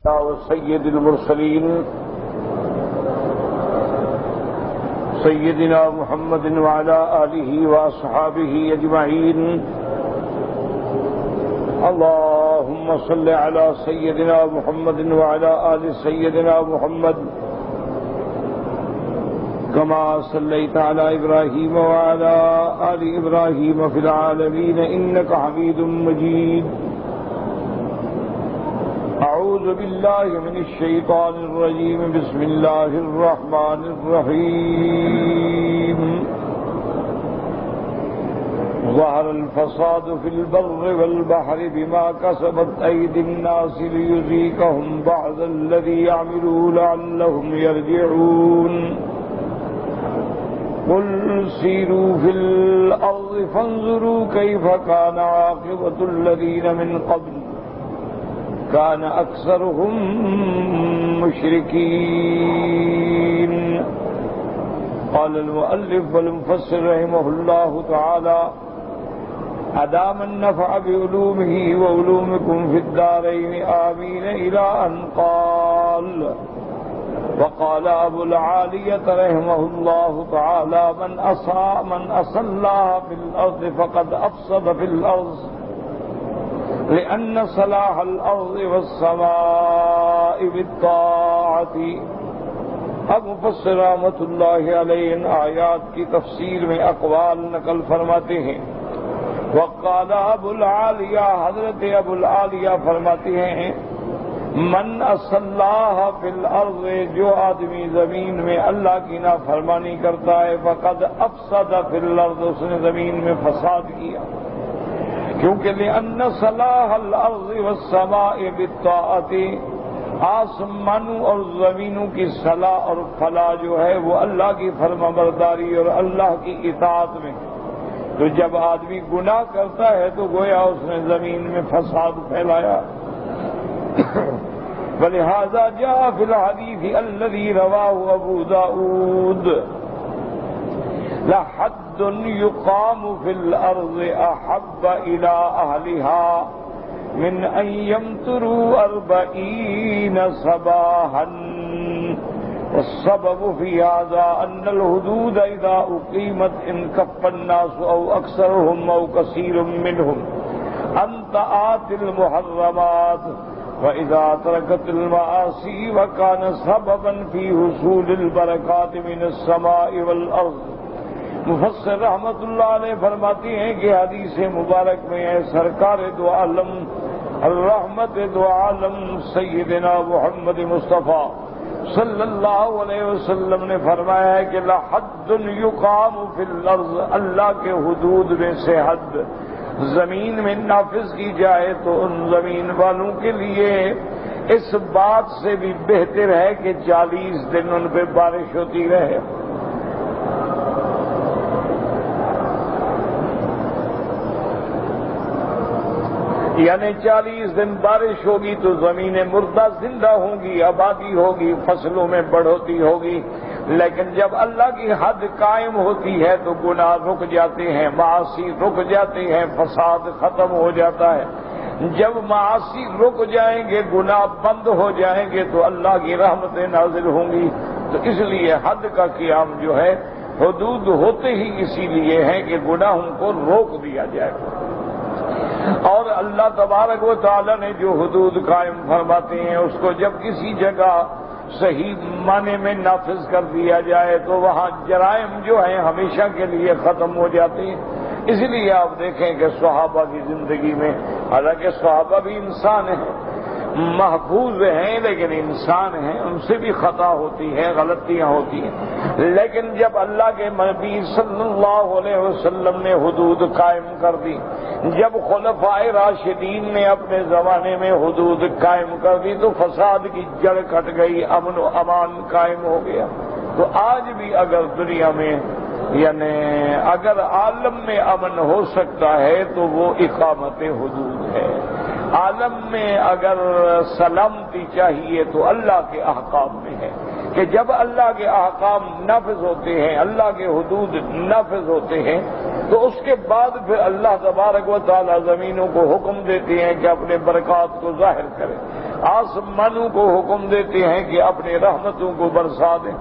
سيد المرسلين سيدنا محمد وعلى آله وأصحابه أجمعين. اللهم صل على سيدنا محمد وعلى آل سيدنا محمد كما صليت على إبراهيم وعلى آل إبراهيم في العالمين إنك حميد مجيد. أعوذ بالله من الشيطان الرجيم. بسم الله الرحمن الرحيم. ظهر الفساد في البر والبحر بما كسبت أيدي الناس ليذيقهم بعض الذي يعملوا لعلهم يرجعون. قل سيروا في الأرض فانظروا كيف كان عاقبة الذين من قبل كان أكثرهم مشركين. قال المؤلف والمفسر رحمه الله تعالى: أدام النفع بعلومه وعلومكم في الدارين آمين إلى أن قال. وقال أبو العالية رحمه الله تعالى: من أصى الله في الأرض فقد أفسد في الأرض، لأن صلاح الأرض والسماء بالطاعة. اب مفسر رحمۃ اللہ علیہ ان آیات کی تفسیر میں اقوال نقل فرماتے ہیں. وقال ابو العالیہ، حضرت ابو العالیہ فرماتے ہیں: من اصى اللہ فی الارض، جو آدمی زمین میں اللہ کی نافرمانی کرتا ہے، فقد افسد فی الارض، اس نے زمین میں فساد کیا. کیونکہ لأن صلاح الارض والسماء بالطاعة، آسمانوں اور زمینوں کی صلاح اور فلاح جو ہے وہ اللہ کی فرمانبرداری اور اللہ کی اطاعت میں. تو جب آدمی گناہ کرتا ہے تو گویا اس نے زمین میں فساد پھیلایا. ولہذا جاء فی الحدیث الذی رواہ ابو داؤد: لحد يقام في الأرض أحب إلى أهلها من أن يمطروا 40 صباحا. والسبب في هذا أن الحدود إذا أقيمت انكف الناس أو أكثرهم أو كثير منهم عن طاعة المحرمات، وإذا تركت المعاصي وكان سببا في حصول البركات من السماء والأرض. مفسر رحمت اللہ علیہ فرماتی ہیں کہ حدیث مبارک میں ہے سرکار دو عالم الرحمت دو عالم سیدنا محمد مصطفیٰ صلی اللہ علیہ وسلم نے فرمایا ہے کہ لحد یقام فی الارض، اللہ کے حدود میں سے حد زمین میں نافذ کی جائے تو ان زمین والوں کے لیے اس بات سے بھی بہتر ہے کہ 40 دن ان پہ بارش ہوتی رہے. یعنی 40 دن بارش ہوگی تو زمینیں مردہ زندہ ہوں گی، آبادی ہوگی، فصلوں میں بڑھوتی ہوگی. لیکن جب اللہ کی حد قائم ہوتی ہے تو گناہ رک جاتے ہیں، معاصی رک جاتے ہیں، فساد ختم ہو جاتا ہے. جب معاصی رک جائیں گے، گناہ بند ہو جائیں گے تو اللہ کی رحمتیں نازل ہوں گی. تو اس لیے حد کا قیام جو ہے، حدود ہوتے ہی اسی لیے ہیں کہ گناہوں کو روک دیا جائے. اور اللہ تبارک و تعالی نے جو حدود قائم فرماتے ہیں اس کو جب کسی جگہ صحیح معنی میں نافذ کر دیا جائے تو وہاں جرائم جو ہیں ہمیشہ کے لیے ختم ہو جاتے ہیں. اس لیے آپ دیکھیں کہ صحابہ کی زندگی میں، حالانکہ صحابہ بھی انسان ہیں، محفوظ ہیں لیکن انسان ہیں، ان سے بھی خطا ہوتی ہے، غلطیاں ہوتی ہیں. لیکن جب اللہ کے نبی صلی اللہ علیہ وسلم نے حدود قائم کر دی، جب خلفائے راشدین نے اپنے زمانے میں حدود قائم کر دی تو فساد کی جڑ کٹ گئی، امن و امان قائم ہو گیا. تو آج بھی اگر دنیا میں یعنی اگر عالم میں امن ہو سکتا ہے تو وہ اقامت حدود ہے. عالم میں اگر سلامتی چاہیے تو اللہ کے احکام میں ہے کہ جب اللہ کے احکام نافذ ہوتے ہیں، اللہ کے حدود نافذ ہوتے ہیں تو اس کے بعد پھر اللہ تبارک و تعالی زمینوں کو حکم دیتے ہیں کہ اپنے برکات کو ظاہر کریں، آسمانوں کو حکم دیتے ہیں کہ اپنے رحمتوں کو برسا دیں۔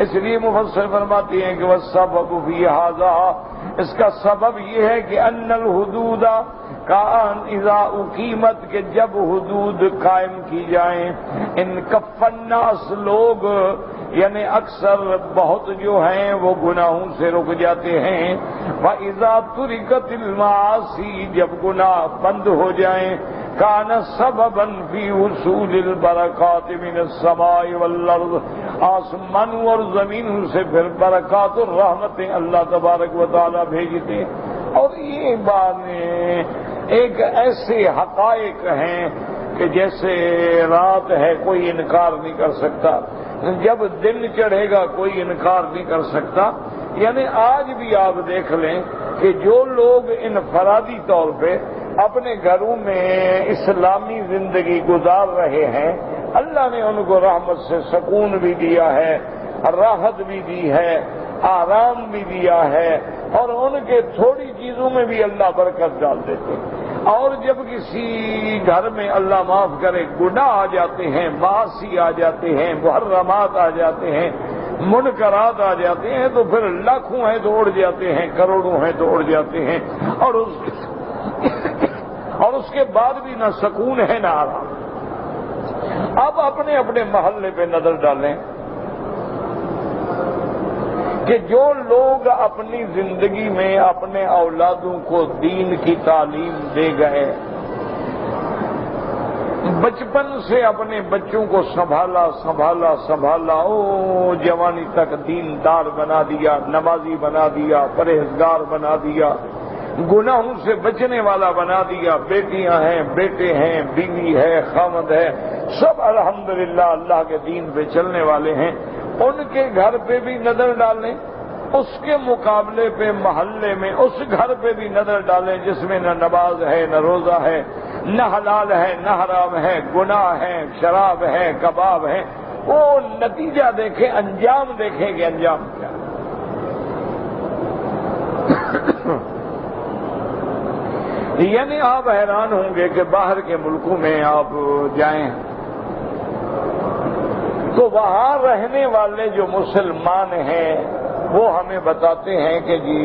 اس لیے مفسر فرماتے ہیں کہ والسبب فی ھذا، اس کا سبب یہ ہے کہ ان الحدود کان اذا اقیمت، کہ جب حدود قائم کی جائیں، ان کف الناس، لوگ یعنی اکثر بہت جو ہیں وہ گناہوں سے رک جاتے ہیں، وَإِذَا تُرِكَتِ الْمَعَاصِي، جب گناہ بند ہو جائیں، کان سببا فی حصول البرکات من السماء والارض، آسمانوں اور زمینوں سے پھر برکات اور رحمتیں اللہ تبارک و تعالی بھیجتے ہیں۔ اور یہ باتیں ایک ایسے حقائق ہیں کہ جیسے رات ہے کوئی انکار نہیں کر سکتا، جب دن چڑھے گا کوئی انکار نہیں کر سکتا۔ یعنی آج بھی آپ دیکھ لیں کہ جو لوگ انفرادی طور پہ اپنے گھروں میں اسلامی زندگی گزار رہے ہیں، اللہ نے ان کو رحمت سے سکون بھی دیا ہے، راحت بھی دی ہے، آرام بھی دیا ہے، اور ان کے تھوڑی چیزوں میں بھی اللہ برکت ڈال دیتے ہیں۔ اور جب کسی گھر میں اللہ معاف کرے گناہ آ جاتے ہیں، معاصی آ جاتے ہیں، محرمات آ جاتے ہیں، منکرات آ جاتے ہیں، تو پھر لاکھوں ہیں تو اڑ جاتے ہیں، کروڑوں ہیں تو اڑ جاتے ہیں، اور اس کے بعد بھی نہ سکون ہے نہ آرام۔ اب اپنے اپنے محلے پہ نظر ڈالیں کہ جو لوگ اپنی زندگی میں اپنے اولادوں کو دین کی تعلیم دے گئے، بچپن سے اپنے بچوں کو سنبھالا، او جوانی تک دیندار بنا دیا، نمازی بنا دیا، پرہیزگار بنا دیا، گناہوں سے بچنے والا بنا دیا، بیٹیاں ہیں، بیٹے ہیں، بیوی ہے، خامد ہے، سب الحمدللہ اللہ کے دین پہ چلنے والے ہیں، ان کے گھر پہ بھی نظر ڈالیں، اس کے مقابلے پہ محلے میں اس گھر پہ بھی نظر ڈالیں جس میں نہ نماز ہے، نہ روزہ ہے، نہ حلال ہے، نہ حرام ہے، گناہ ہے، شراب ہے، کباب ہے، وہ نتیجہ دیکھیں، انجام دیکھیں کہ انجام کیا ہے۔ یعنی آپ حیران ہوں گے کہ باہر کے ملکوں میں آپ جائیں تو وہاں رہنے والے جو مسلمان ہیں وہ ہمیں بتاتے ہیں کہ جی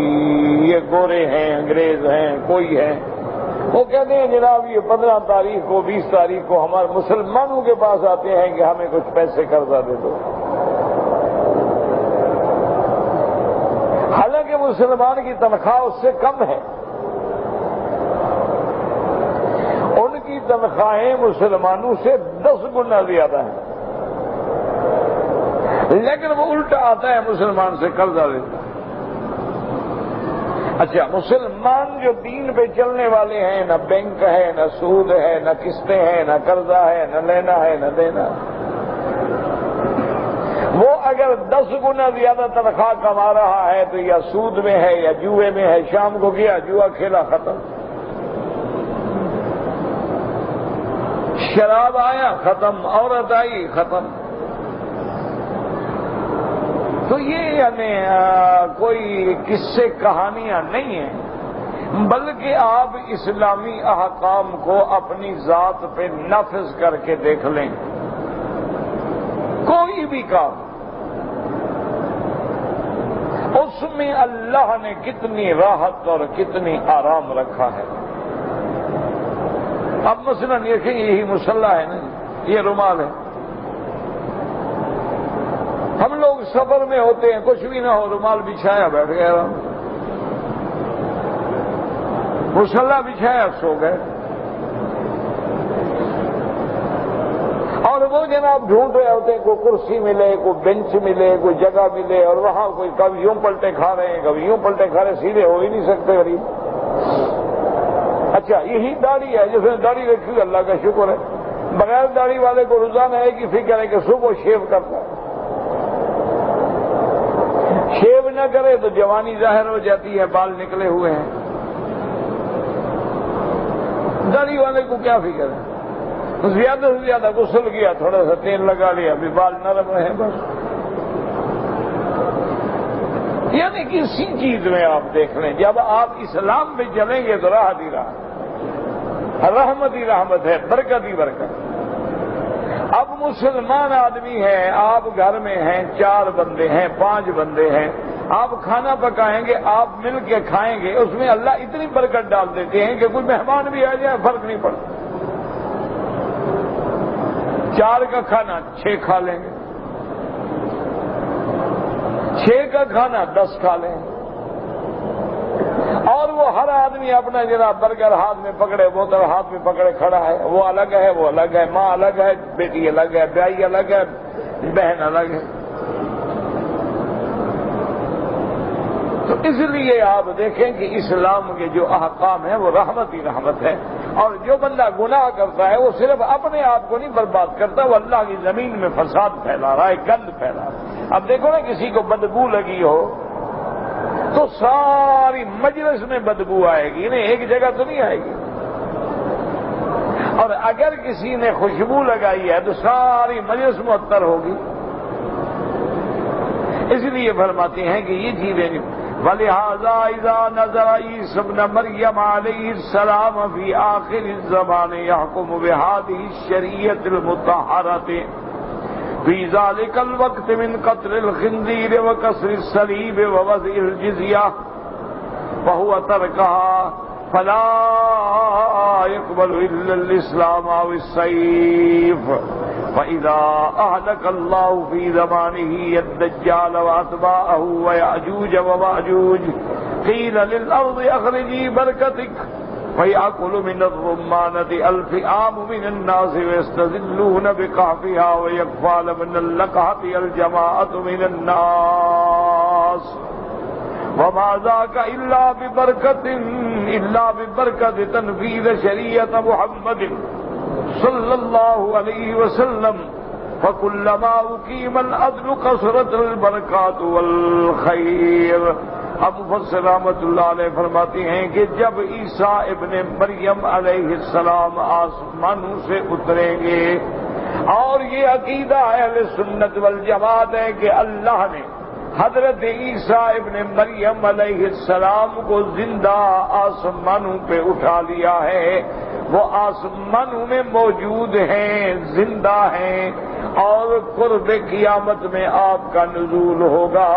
یہ گورے ہیں، انگریز ہیں، کوئی ہے، وہ کہتے ہیں جناب یہ 15 تاریخ کو 20 تاریخ کو ہمارے مسلمانوں کے پاس آتے ہیں کہ ہمیں کچھ پیسے قرضہ دے دو، حالانکہ مسلمان کی تنخواہ اس سے کم ہے، ان کی تنخواہیں مسلمانوں سے 10 گنا زیادہ ہیں، لیکن وہ الٹا آتا ہے مسلمان سے قرضہ لیتا ہے۔ اچھا، مسلمان جو دین پہ چلنے والے ہیں، نہ بینک ہے، نہ سود ہے، نہ قسطیں ہیں، نہ قرضہ ہے، نہ لینا ہے نہ دینا، وہ اگر 10 گنا زیادہ تنخواہ کما رہا ہے تو یا سود میں ہے یا جوئے میں ہے، شام کو گیا جوا کھیلا ختم، شراب آیا ختم، عورت آئی ختم۔ تو یہ یعنی کوئی قصے کہانیاں نہیں ہیں، بلکہ آپ اسلامی احکام کو اپنی ذات پہ نافذ کر کے دیکھ لیں، کوئی بھی کام اس میں اللہ نے کتنی راحت اور کتنی آرام رکھا ہے۔ اب مثلاً یہی مصلی ہے نا، یہ رومال ہے، ہم لوگ سفر میں ہوتے ہیں، کچھ بھی نہ ہو رومال بچھایا بیٹھ گئے، مصلی بچھایا سو گئے، اور وہ جناب ڈھونڈ رہے ہوتے ہیں کوئی کرسی ملے، کوئی بینچ ملے، کوئی جگہ ملے، اور وہاں کوئی کبھی یوں پلٹے کھا رہے ہیں، کبھی یوں پلٹے کھا رہے، سیدھے ہو ہی نہیں سکتے غریب۔ اچھا، یہی داڑھی ہے، جس نے داڑھی رکھی اللہ کا شکر ہے، بغیر داڑھی والے کو روزانہ ایک ہی فکر ہے کہ صبح شیو کرتا ہے، شیو نہ کرے تو جوانی ظاہر ہو جاتی ہے، بال نکلے ہوئے ہیں، داڑھی والے کو کیا فکر ہے، زیادہ سے زیادہ غسل کیا، تھوڑا سا تیل لگا لیا، ابھی بال نرم رہے بس۔ یعنی کسی چیز میں آپ دیکھ لیں، جب آپ اسلام میں چلیں گے تو راحت ہی راحت، رحمت ہی رحمت ہے، برکت ہی برکت۔ اب مسلمان آدمی ہے، آپ گھر میں ہیں، 4 بندے ہیں، 5 بندے ہیں، آپ کھانا پکائیں گے، آپ مل کے کھائیں گے، اس میں اللہ اتنی برکت ڈال دیتے ہیں کہ کوئی مہمان بھی آ جائے فرق نہیں پڑتا۔ 4 کا کھانا 6 کھا لیں گے، 6 کا کھانا 10 کھا لیں گے، اور وہ ہر آدمی اپنا جناب برگر ہاتھ میں پکڑے، بوتل ہاتھ میں پکڑے کھڑا ہے، وہ الگ ہے، وہ الگ ہے، ماں الگ ہے، بیٹی الگ ہے، بیائی الگ ہے، بہن الگ ہے۔ تو اس لیے آپ دیکھیں کہ اسلام کے جو احکام ہیں وہ رحمت ہی رحمت ہے، اور جو بندہ گناہ کرتا ہے وہ صرف اپنے آپ کو نہیں برباد کرتا، وہ اللہ کی زمین میں فساد پھیلا رہا ہے، گند پھیلا رہا ہے۔ اب دیکھو نا، کسی کو بدبو لگی ہو تو ساری مجلس میں بدبو آئے گی، نہیں ایک جگہ تو نہیں آئے گی، اور اگر کسی نے خوشبو لگائی ہے تو ساری مجلس معطر ہوگی۔ اس لیے فرماتے ہیں کہ یہ چیزیں، وَلِهَذَا إِذَا نَزَلَ عِيسَى ابْنُ مَرْيَمَ عَلَيْهِ السَّلَامُ فِي آخِرِ الزَّمَانِ يَحْكُمُ بِهَذِهِ الشَّرِيعَةِ الْمُطَهَّرَةِ فِي ذَلِكَ الْوَقْتِ مِنْ قَتْلِ الْخِنزِيرِ وَكَسْرِ الصَّلِيبِ وَوَضْعِ الْجِزْيَةِ وَهُوَ تَرَكَهَا فَلَا يَقْبَلُ إِلَّا الْإِسْلَامَ أَوِ السَّيْفَ فَإِذَا أَهْلَكَ اللَّهُ فِي زَمَانِهِ الدَّجَّالَ وَأَتْبَاعَهُ وَيَأْجُوجَ وَمَأْجُوجَ قِيلَ لِلْأَرْضِ أَخْرِجِي بَرْكَتِكَ فَيَأْكُلُ مِنَ الرُّمَّانَةِ أَلْفِ عَامٍ مِنَ النَّاسِ وَيَسْتَظِلُّونَ بِقَحْفِهَا وَيَكْفَالُ مِنَ اللَّقَحَةِ الْجَمَاعَةُ مِنَ النَّاسِ وَمَا ذَاكَ إِلَّا بِبَرْكَةِ تَنْفِيذِ شَرِيعَةِ مُحَمَّدٍ صلی اللہ علیہ وسلم فَكُلَّمَا أُقِيمَ الْعَدْلُ كَثُرَتِ الْبَرَكَاتُ وَالْخَيْرُ۔ اب مفسر رحمۃ اللہ علیہ فرماتے ہیں کہ جب عیسیٰ ابن مریم علیہ السلام آسمانوں سے اتریں گے، اور یہ عقیدہ اہل سنت والجماعت ہے کہ اللہ نے حضرت عیسیٰ ابن مریم علیہ السلام کو زندہ آسمانوں پہ اٹھا لیا ہے، وہ آسمانوں میں موجود ہیں، زندہ ہیں، اور قرب قیامت میں آپ کا نزول ہوگا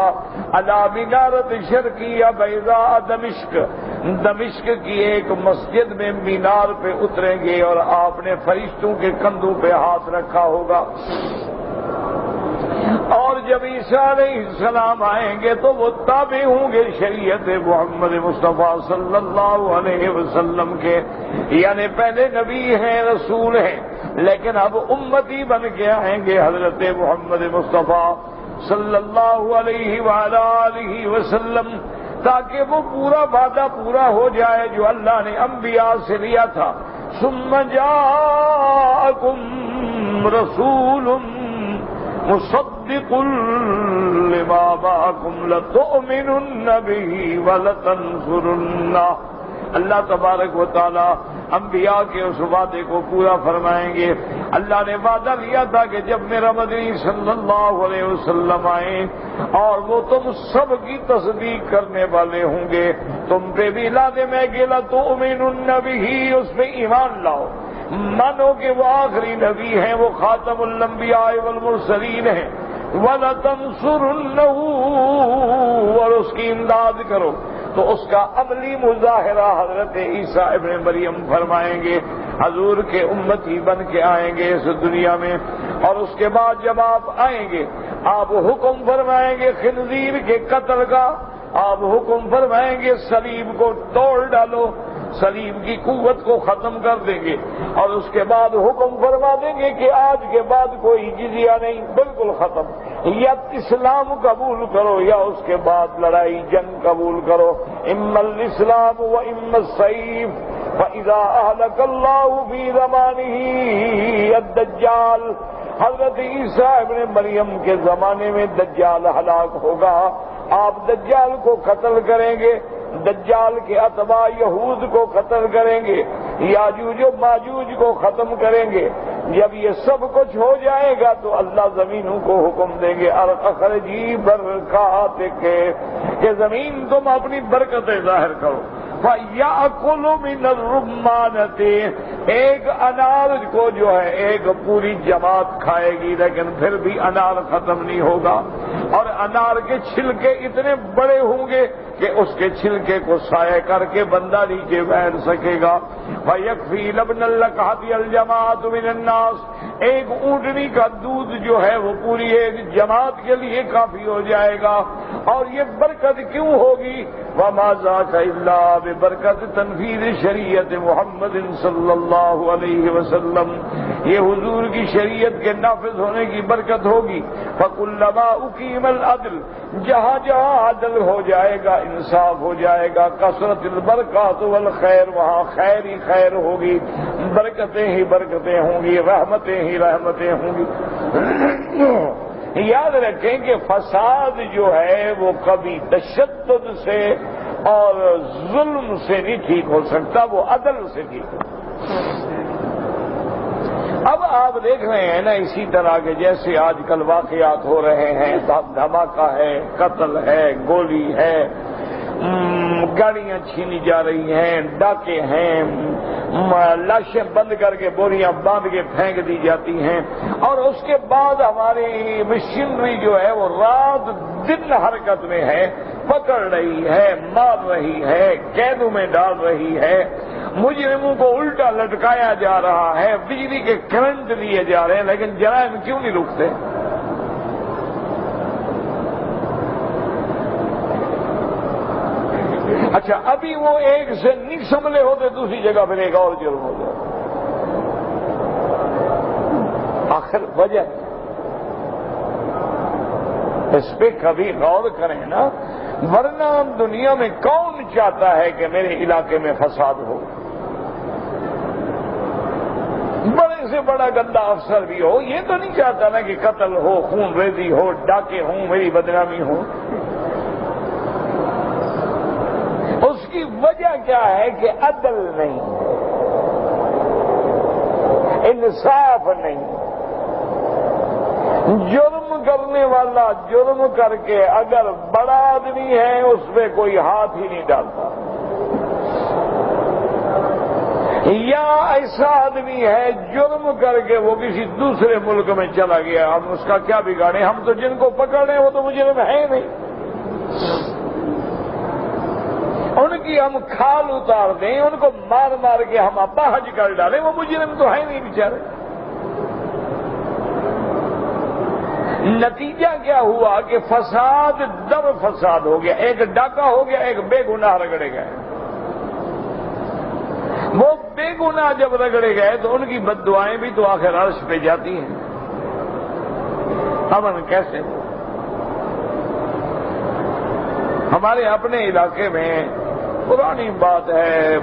علی مینارت شرقیہ بیضاء دمشق کی ایک مسجد میں مینار پہ اتریں گے، اور آپ نے فرشتوں کے کندھوں پہ ہاتھ رکھا ہوگا، اور جب عیسیٰ علیہ السلام آئیں گے تو وہ تابع ہوں گے شریعت محمد مصطفیٰ صلی اللہ علیہ وسلم کے، یعنی پہلے نبی ہیں، رسول ہیں، لیکن اب امتی بن کے آئیں گے حضرت محمد مصطفیٰ صلی اللہ علیہ وآلہ وسلم، تاکہ وہ پورا وعدہ پورا ہو جائے جو اللہ نے انبیاء سے لیا تھا۔ ثم جاءکم رسول مصدق لما معكم لتؤمنن به ولتنصرنه۔ اللہ تبارک و تعالی انبیاء کے اس وعدے کو پورا فرمائیں گے۔ اللہ نے وعدہ لیا تھا کہ جب میرا مدنی صلی اللہ علیہ وسلم آئیں اور وہ تم سب کی تصدیق کرنے والے ہوں گے، تم پہ بھی لادے میں گلا تؤمنن به، اس پہ ایمان لاؤ، مانو کہ وہ آخری نبی ہیں، وہ خاتم الانبیاء والمرسلین ہیں، وَلَتَنْصُرُنَّهُ، اور اس کی امداد کرو۔ تو اس کا عملی مظاہرہ حضرت عیسیٰ ابن مریم فرمائیں گے، حضور کے امتی بن کے آئیں گے اس دنیا میں، اور اس کے بعد جب آپ آئیں گے آپ حکم فرمائیں گے خنزیر کے قتل کا، آپ حکم فرمائیں گے صلیب کو توڑ ڈالو، صلیب کی قوت کو ختم کر دیں گے، اور اس کے بعد حکم فرما دیں گے کہ آج کے بعد کوئی جزیہ نہیں، بالکل ختم، یا اسلام قبول کرو یا اس کے بعد لڑائی جنگ قبول کرو، اما الاسلام و اما السیف، فاذا اهلك الله في زمانه الدجال۔ حضرت عیسیٰ ابن مریم کے زمانے میں دجال ہلاک ہوگا، آپ دجال کو قتل کریں گے، دجال کے اتباع یہود کو قتل کریں گے، یاجوج و ماجوج کو ختم کریں گے، جب یہ سب کچھ ہو جائے گا تو اللہ زمینوں کو حکم دیں گے اخرجی برکات کے کہ زمین تم اپنی برکتیں ظاہر کرو. فَيَأْكُلُ مِنَ الرُّمَّانَةِ ایک انار کو جو ہے ایک پوری جماعت کھائے گی لیکن پھر بھی انار ختم نہیں ہوگا. اور انار کے چھلکے اتنے بڑے ہوں گے کہ اس کے چھلکے کو سایہ کر کے بندہ نیچے بیٹھ سکے گا. وَيَكْفِي لَبْنَ اللَّقَحَةِ الْجَمَاعَةُ مِنَ النَّاسِ ایک اونٹنی کا دودھ جو ہے وہ پوری ایک جماعت کے لیے کافی ہو جائے گا. اور یہ برکت کیوں ہوگی؟ وَمَا ذَاكَ إِلَّا بِبَرْكَةِ تَنفِيذِ شریعت محمد صلی اللہ علیہ وسلم. یہ حضور کی شریعت کے نافذ ہونے کی برکت ہوگی. فَكُلَّمَا أُقِيمَ الْعَدْلُ جہاں جہاں عدل ہو جائے گا، انصاف ہو جائے گا، کثرت البرکات والخیر وہاں خیر ہی خیر ہوگی، برکتیں ہی برکتیں ہوں گی، رحمتیں ہی رحمتیں ہوں گی. یاد رکھیں کہ فساد جو ہے وہ کبھی تشدد سے اور ظلم سے نہیں ٹھیک ہو سکتا، وہ عدل سے ٹھیک ہو. اب آپ دیکھ رہے ہیں نا اسی طرح کے جیسے آج کل واقعات ہو رہے ہیں، دھماکہ ہے، قتل ہے، گولی ہے، گاڑیاں چھینی جا رہی ہیں، ڈاکے ہیں، لاشیں بند کر کے بوریاں باندھ کے پھینک دی جاتی ہیں. اور اس کے بعد ہماری مشینری جو ہے وہ رات دن حرکت میں ہے، پکڑ رہی ہے، مار رہی ہے، قیدوں میں ڈال رہی ہے، مجرموں کو الٹا لٹکایا جا رہا ہے، بجلی کے کرنٹ دیے جا رہے ہیں، لیکن جرائم کیوں نہیں رکتے؟ اچھا ابھی وہ ایک سے نہیں سنبھلے ہوتے دوسری جگہ پھر ایک اور جرم ہو جائے. آخر وجہ اس پہ کبھی غور کریں نا، ورنہ دنیا میں کون چاہتا ہے کہ میرے علاقے میں فساد ہو؟ بڑے سے بڑا گندا افسر بھی ہو یہ تو نہیں چاہتا نا کہ قتل ہو، خون ریزی ہو، ڈاکے ہوں، میری بدنامی ہو. اس کی وجہ کیا ہے کہ عدل نہیں، انصاف نہیں. جرم کرنے والا جرم کر کے اگر بڑا آدمی ہے اس پہ کوئی ہاتھ ہی نہیں ڈالتا، یا ایسا آدمی ہے جرم کر کے وہ کسی دوسرے ملک میں چلا گیا، ہم اس کا کیا بگاڑیں؟ ہم تو جن کو پکڑ رہے ہیں وہ تو مجرم ہے نہیں، ان کی ہم کھال اتار دیں، ان کو مار مار کے ہم اپاہج کر ڈالیں، وہ مجرم تو ہے نہیں بیچارے. نتیجہ کیا ہوا کہ فساد در فساد ہو گیا، ایک ڈاکہ ہو گیا، ایک بے گناہ رگڑے گئے. وہ بے گناہ جب رگڑے گئے تو ان کی بد دعائیں بھی تو آخر عرش پہ جاتی ہیں. امن کیسے؟ ہمارے اپنے علاقے میں پرانی بات ہے،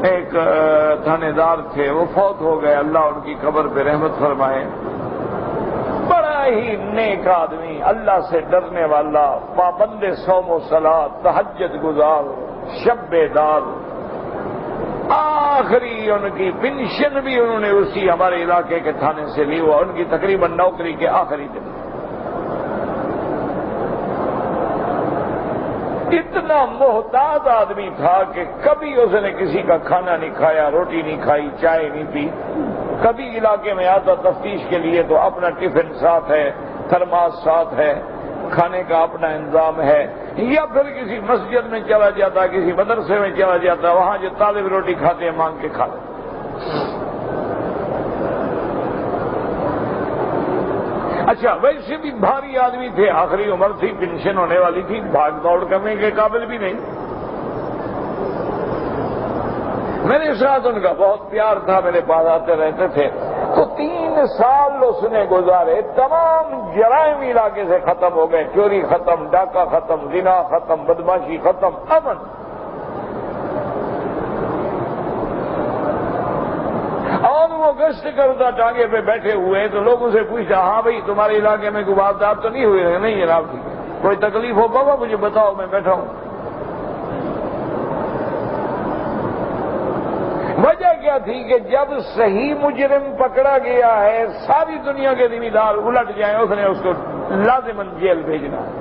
ایک تھانے دار تھے، وہ فوت ہو گئے، اللہ ان کی قبر پہ رحمت فرمائے. بڑا ہی نیک آدمی، اللہ سے ڈرنے والا، پابند صوم و صلاۃ، تہجد گزار، شب بیدار. آخری ان کی پنشن بھی انہوں نے اسی ہمارے علاقے کے تھانے سے لی، ہوا ان کی تقریباً نوکری کے آخری دن. اتنا محتاج آدمی تھا کہ کبھی اس نے کسی کا کھانا نہیں کھایا، روٹی نہیں کھائی، چائے نہیں پی. کبھی علاقے میں آتا تفتیش کے لیے تو اپنا ٹفن ساتھ ہے، تھرماس ساتھ ہے، کھانے کا اپنا انتظام ہے، یا پھر کسی مسجد میں چلا جاتا، کسی مدرسے میں چلا جاتا، وہاں جو طالب روٹی کھاتے ہیں مانگ کے کھا لیتے. اچھا ویسے بھی بھاری آدمی تھے، آخری عمر تھی، پینشن ہونے والی تھی، بھاگ دوڑ کرنے کے قابل بھی نہیں. میرے ساتھ ان کا بہت پیار تھا، میرے پاس آتے رہتے تھے. تو 3 سال اس نے گزارے، تمام جرائم علاقے سے ختم ہو گئے، چوری ختم، ڈاکہ ختم، زنا ختم، بدماشی ختم، امن. اور وہ گشت کرتا ٹانگے پہ بیٹھے ہوئے تو لوگوں سے پوچھا، ہاں بھائی تمہارے علاقے میں کوئی واردات تو نہیں ہوئی؟ نہیں جناب. ٹھیک ہے، کوئی تکلیف ہو بابا مجھے بتاؤ، میں بیٹھا ہوں. وجہ کیا وجہ تھی کہ جب صحیح مجرم پکڑا گیا ہے ساری دنیا کے ذمہ دار الٹ جائیں، اس نے اس کو لازماً جیل بھیجنا ہے۔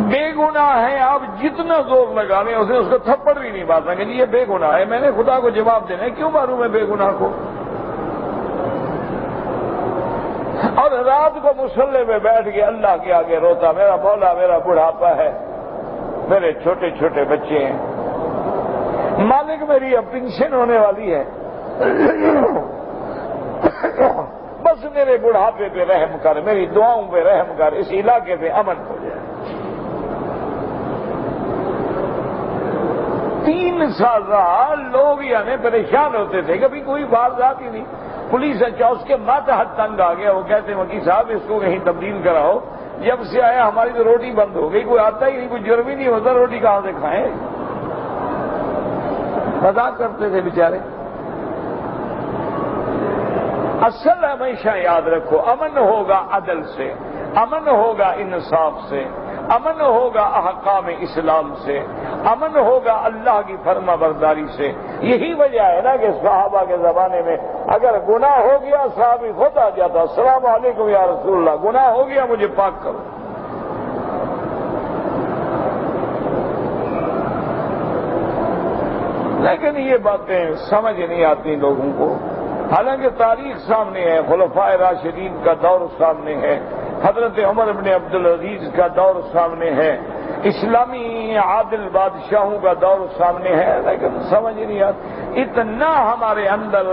بے گناہ ہے، آپ جتنا زور لگا لیں اسے اس کو تھپڑ بھی نہیں مار سکیں گے، یہ بے گناہ ہے، میں نے خدا کو جواب دینا ہے، کیوں ماروں میں بے گناہ کو؟ اور رات کو مصلی پہ بیٹھ کے اللہ کے آگے روتا، میرا مولا میرا بڑھاپا ہے، میرے چھوٹے چھوٹے بچے ہیں، مالک میری اب پینشن ہونے والی ہے، بس میرے بڑھاپے پہ رحم کر، میری دعاؤں پہ رحم کر، اس علاقے پہ امن ہو جائے۔ 3 سال لوگ یعنی پریشان ہوتے تھے، کبھی کوئی واردات ہی نہیں، پولیس چوس کے ماتحت تنگ آ گیا، وہ کہتے ہیں وکیل صاحب اس کو کہیں تبدیل کراؤ، جب سے آیا ہماری تو روٹی بند ہو گئی، کوئی آتا ہی نہیں، کوئی جرم ہی نہیں ہوتا، روٹی کہاں سے کھائیں؟ مذاق کرتے تھے بیچارے۔ اصل ہمیشہ یاد رکھو، امن ہوگا عدل سے، امن ہوگا انصاف سے، امن ہوگا احکام اسلام سے، امن ہوگا اللہ کی فرما برداری سے۔ یہی وجہ ہے نا کہ صحابہ کے زمانے میں اگر گناہ ہو گیا صحابی خود آ جاتا، السلام علیکم یا رسول اللہ، گناہ ہو گیا مجھے پاک کرو۔ لیکن یہ باتیں سمجھ نہیں آتی لوگوں کو، حالانکہ تاریخ سامنے ہے، خلفائے راشدین کا دور سامنے ہے، حضرت عمر بن عبدالعزیز کا دور سامنے ہے، اسلامی عادل بادشاہوں کا دور سامنے ہے، لیکن سمجھ نہیں آتی۔ اتنا ہمارے اندر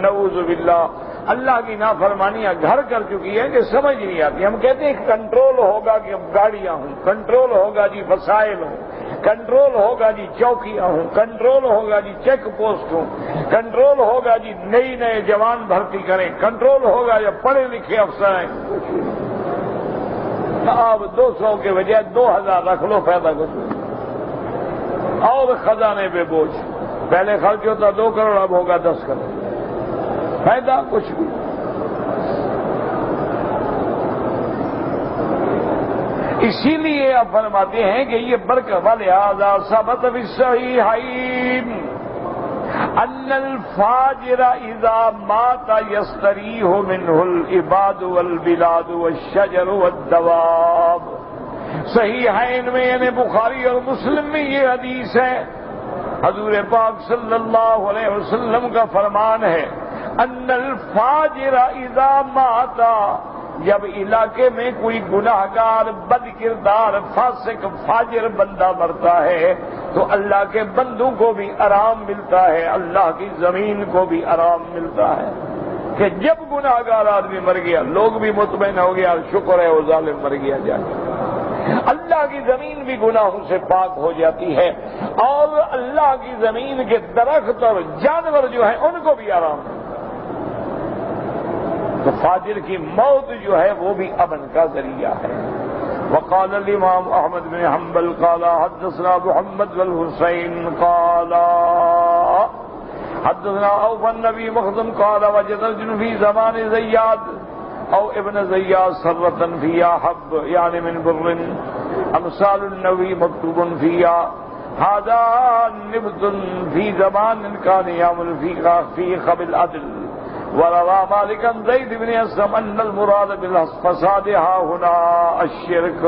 نعوذ باللہ اللہ کی نافرمانیاں گھر کر چکی ہے کہ سمجھ نہیں آتی۔ ہم کہتے ہیں کنٹرول ہوگا کہ اب گاڑیاں ہوں، کنٹرول ہوگا جی وسائل ہوں، کنٹرول ہوگا جی چوکیاں ہوں، کنٹرول ہوگا جی چیک پوسٹ ہوں، کنٹرول ہوگا جی نئے جوان بھرتی کریں، کنٹرول ہوگا یا پڑھے لکھے افسر ہیں۔ اب 200 کے بجائے 2000 رکھ لو، فائدہ کچھ نہیں، اور خزانے پہ بوجھ، پہلے خرچ ہوتا 2 کروڑ، اب ہوگا 10 کروڑ، فائدہ کچھ بھی۔ اسی لیے آپ فرماتے ہیں کہ یہ برکت ولہذا ثبت فی الصحیحین ان الفاجر اذا مات یستریح منہ العباد والبلاد والشجر والدواب۔ صحیحین میں یعنی بخاری اور مسلم میں یہ حدیث ہے، حضور پاک صلی اللہ علیہ وسلم کا فرمان ہے، ان الفاجر اذا مات، جب علاقے میں کوئی گناہگار بد کردار فاسق فاجر بندہ مرتا ہے تو اللہ کے بندوں کو بھی آرام ملتا ہے، اللہ کی زمین کو بھی آرام ملتا ہے کہ جب گناہگار آدمی مر گیا لوگ بھی مطمئن ہو گیا، شکر ہے وہ ظالم مر گیا جائے، اللہ کی زمین بھی گناہوں سے پاک ہو جاتی ہے، اور اللہ کی زمین کے درخت اور جانور جو ہیں ان کو بھی آرام ملتا ہے۔ تو فاجر کی موت جو ہے وہ بھی امن کا ذریعہ ہے۔ وقال الامام احمد بن حنبل قال حدثنا محمد والحسین قال حدثنا اوف النبی مخزم قال وجد رجل فی زمان زیاد او ابن زیاد سرة فیہا حب یعنی من بر امثال النبی مکتوب فیہا هذا نبت فی زمان کان یعمل فی قبل عدل۔ وروى مالك عن زيد بن اسلم ان المراد بالفساد ها هنا الشرك۔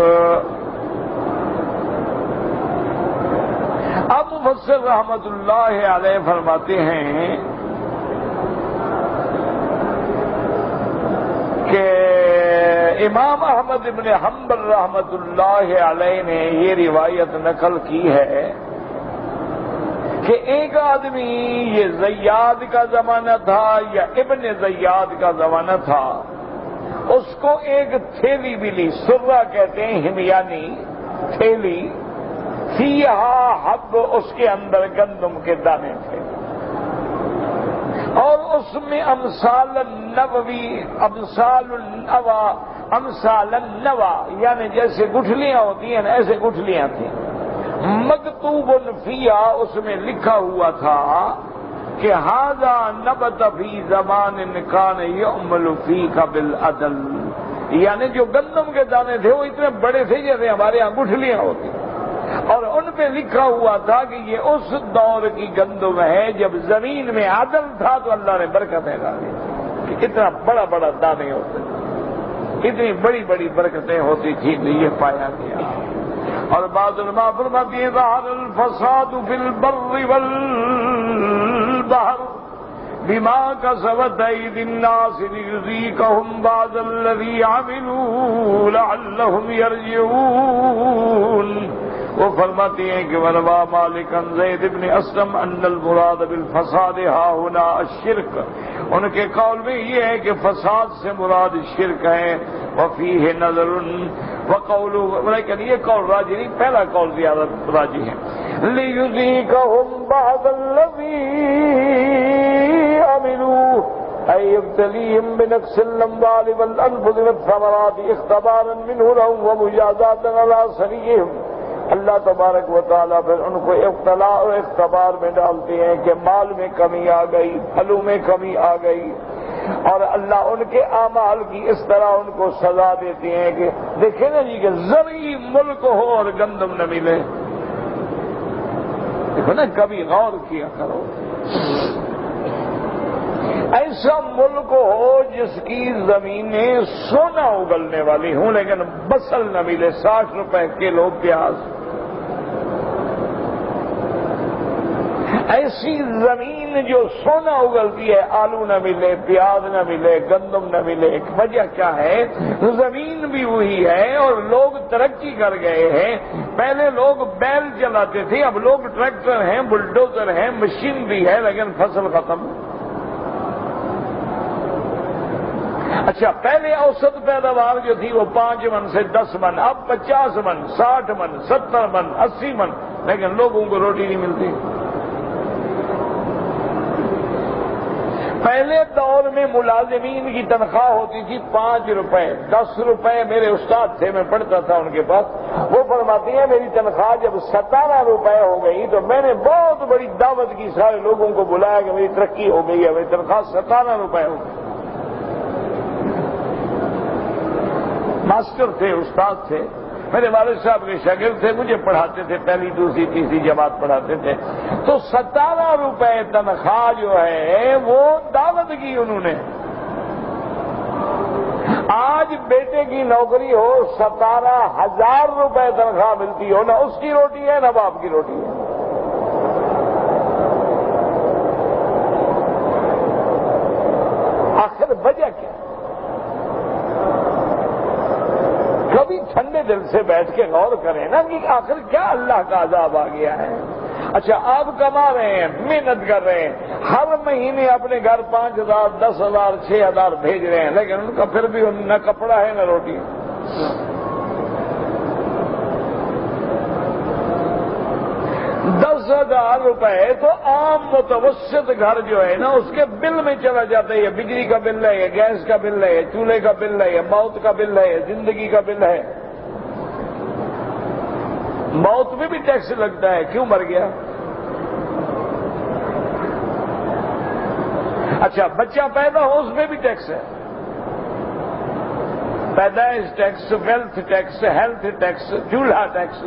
اب مفسر رحمت اللہ علیہ فرماتے ہیں کہ امام احمد بن حنبل رحمت اللہ علیہ نے یہ روایت نقل کی ہے کہ ایک آدمی، یہ زیاد کا زمانہ تھا یا ابن زیاد کا زمانہ تھا، اس کو ایک تھیلی ملی، سرہ کہتے ہیں ہمیانی تھیلی، فیہا حب، اس کے اندر گندم کے دانے تھے، اور اس میں امثال النوا یعنی جیسے گٹھلیاں ہوتی ہیں نا، ایسے گٹھلیاں تھیں۔ مکتوب فیہا، اس میں لکھا ہوا تھا کہ ھذا نبت فی زمان کان یعمل فیہ بالعدل، یعنی جو گندم کے دانے تھے وہ اتنے بڑے تھے جیسے ہمارے یہاں گٹھلیاں ہوتی، اور ان میں لکھا ہوا تھا کہ یہ اس دور کی گندم ہے جب زمین میں عدل تھا تو اللہ نے برکتیں ڈالی کہ اتنا بڑا بڑا دانے ہوتے تھے، اتنی بڑی بڑی برکتیں ہوتی تھی، یہ پایا گیا۔ اور بعض علماء فرماتے ہیں ظہر الفساد فی البر والبحر بما کسبت ایدی الناس لیذیقہم بعض الذی عملوا لعلہم یرجعون۔ وہ فرماتے ہیں کہ ونوا مالک عن زید بن اسلم ان المراد بالفساد ہا ہونا الشرک، ان کے قول میں یہ ہے کہ فساد سے مراد شرک ہے، وفیہ نظر وقول، لیکن یہ قول راجی نہیں، پہلا قول زیادہ راجی ہے۔ لیذیقہم بعض الذی عملوا أي يبتليهم بنقص الأموال والأنفس والثمرات اختبارا منه لهم ومجازاة على سعيهم۔ اللہ تبارک و تعالیٰ پھر ان کو ابتلاء اور اختبار میں ڈالتے ہیں کہ مال میں کمی آ گئی، پھلوں میں کمی آ گئی، اور اللہ ان کے اعمال کی اس طرح ان کو سزا دیتے ہیں کہ دیکھیں نا جی کہ زرعی ملک ہو اور گندم نہ ملے۔ دیکھو نا، کبھی غور کیا کرو، ایسا ملک ہو جس کی زمینیں سونا اگلنے والی ہوں لیکن بصل نہ ملے، 60 روپے کلو پیاز۔ ایسی زمین جو سونا اگلتی ہے، آلو نہ ملے، پیاز نہ ملے، گندم نہ ملے، وجہ کیا ہے؟ زمین بھی وہی ہے اور لوگ ترقی کر گئے ہیں۔ پہلے لوگ بیل چلاتے تھے، اب لوگ ٹریکٹر ہیں، بلڈوزر ہیں، مشین بھی ہے، لیکن فصل ختم۔ اچھا، پہلے اوسط پیداوار جو تھی وہ 5 من سے 10 من، اب 50 من، 60 من، 70 من، 80 من، لیکن لوگوں کو روٹی نہیں ملتی۔ پہلے دور میں ملازمین کی تنخواہ ہوتی تھی 5 روپے، 10 روپے۔ میرے استاد تھے، میں پڑھتا تھا ان کے پاس، وہ فرماتی ہیں میری تنخواہ جب 17 روپے ہو گئی تو میں نے بہت بڑی دعوت کی، سارے لوگوں کو بلایا کہ میری ترقی ہو گئی ہے، میری تنخواہ 17 روپے ہو گئی۔ ماسٹر تھے، استاد تھے، میرے والد صاحب کے شاگرد تھے، مجھے پڑھاتے تھے، پہلی دوسری تیسری جماعت پڑھاتے تھے، تو 17 روپے تنخواہ جو ہے وہ دعوت کی انہوں نے۔ آج بیٹے کی نوکری ہو، 17,000 روپے تنخواہ ملتی ہو، نہ اس کی روٹی ہے نہ باپ کی روٹی ہے۔ آخر وجہ کیا؟ کبھی ٹھنڈے دل سے بیٹھ کے غور کریں نا کہ آخر کیا اللہ کا عذاب آ گیا ہے۔ اچھا، آپ کما رہے ہیں، محنت کر رہے ہیں، ہر مہینے اپنے گھر 5,000، 10,000، 6,000 بھیج رہے ہیں، لیکن ان کا پھر بھی نہ کپڑا ہے نہ روٹی۔ 10,000 روپے تو عام متوسط گھر جو ہے نا اس کے بل میں چلا جاتا ہے۔ یہ بجلی کا بل ہے، یہ گیس کا بل ہے، یہ چولہے کا بل ہے، یہ موت کا بل ہے، یہ زندگی کا بل ہے۔ موت میں بھی ٹیکس لگتا ہے، کیوں مر گیا؟ اچھا، بچہ پیدا ہو اس میں بھی ٹیکس ہے، پیدائش tax, wealth tax, health tax, چولہا ٹیکس۔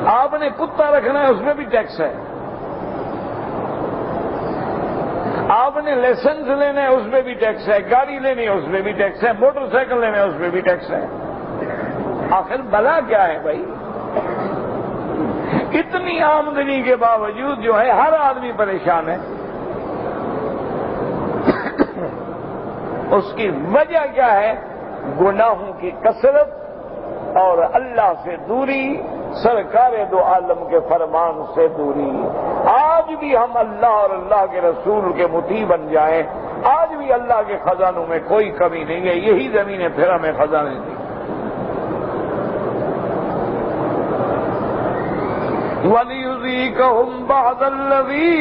آپ نے کتا رکھنا ہے، اس میں بھی ٹیکس ہے۔ آپ نے لائسنس لینا ہے، اس میں بھی ٹیکس ہے۔ گاڑی لینی ہے، اس میں بھی ٹیکس ہے۔ موٹر سائیکل لینا ہے، اس میں بھی ٹیکس ہے۔ آخر بلا کیا ہے بھائی؟ اتنی آمدنی کے باوجود جو ہے ہر آدمی پریشان ہے۔ اس کی وجہ کیا ہے؟ گناہوں کی کثرت اور اللہ سے دوری، سرکار دو عالم کے فرمان سے دوری۔ آج بھی ہم اللہ اور اللہ کے رسول کے مطیع بن جائیں، آج بھی اللہ کے خزانوں میں کوئی کمی نہیں ہے، یہی زمینیں پھر ہمیں خزانے دی۔ وَلِيُذِيقَهُمْ بَعْضَ الَّذِي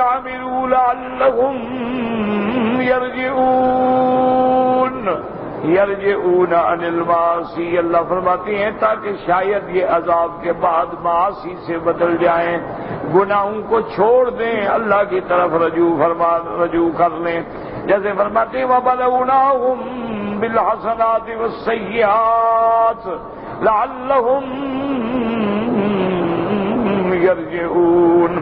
عَمِلُوا لَعَلَّهُمْ يَرْجِعُونَ عَنِ الْمَعَاصِي۔ اللہ فرماتے ہیں تاکہ شاید یہ عذاب کے بعد معاصی سے بدل جائیں، گناہوں کو چھوڑ دیں، اللہ کی طرف رجوع کر لیں۔ جیسے فرماتے ہیں وَبَلَوْنَاهُمْ بِالْحَسَنَاتِ وَالسَّيِّئَاتِ، لعلهم یرجعون۔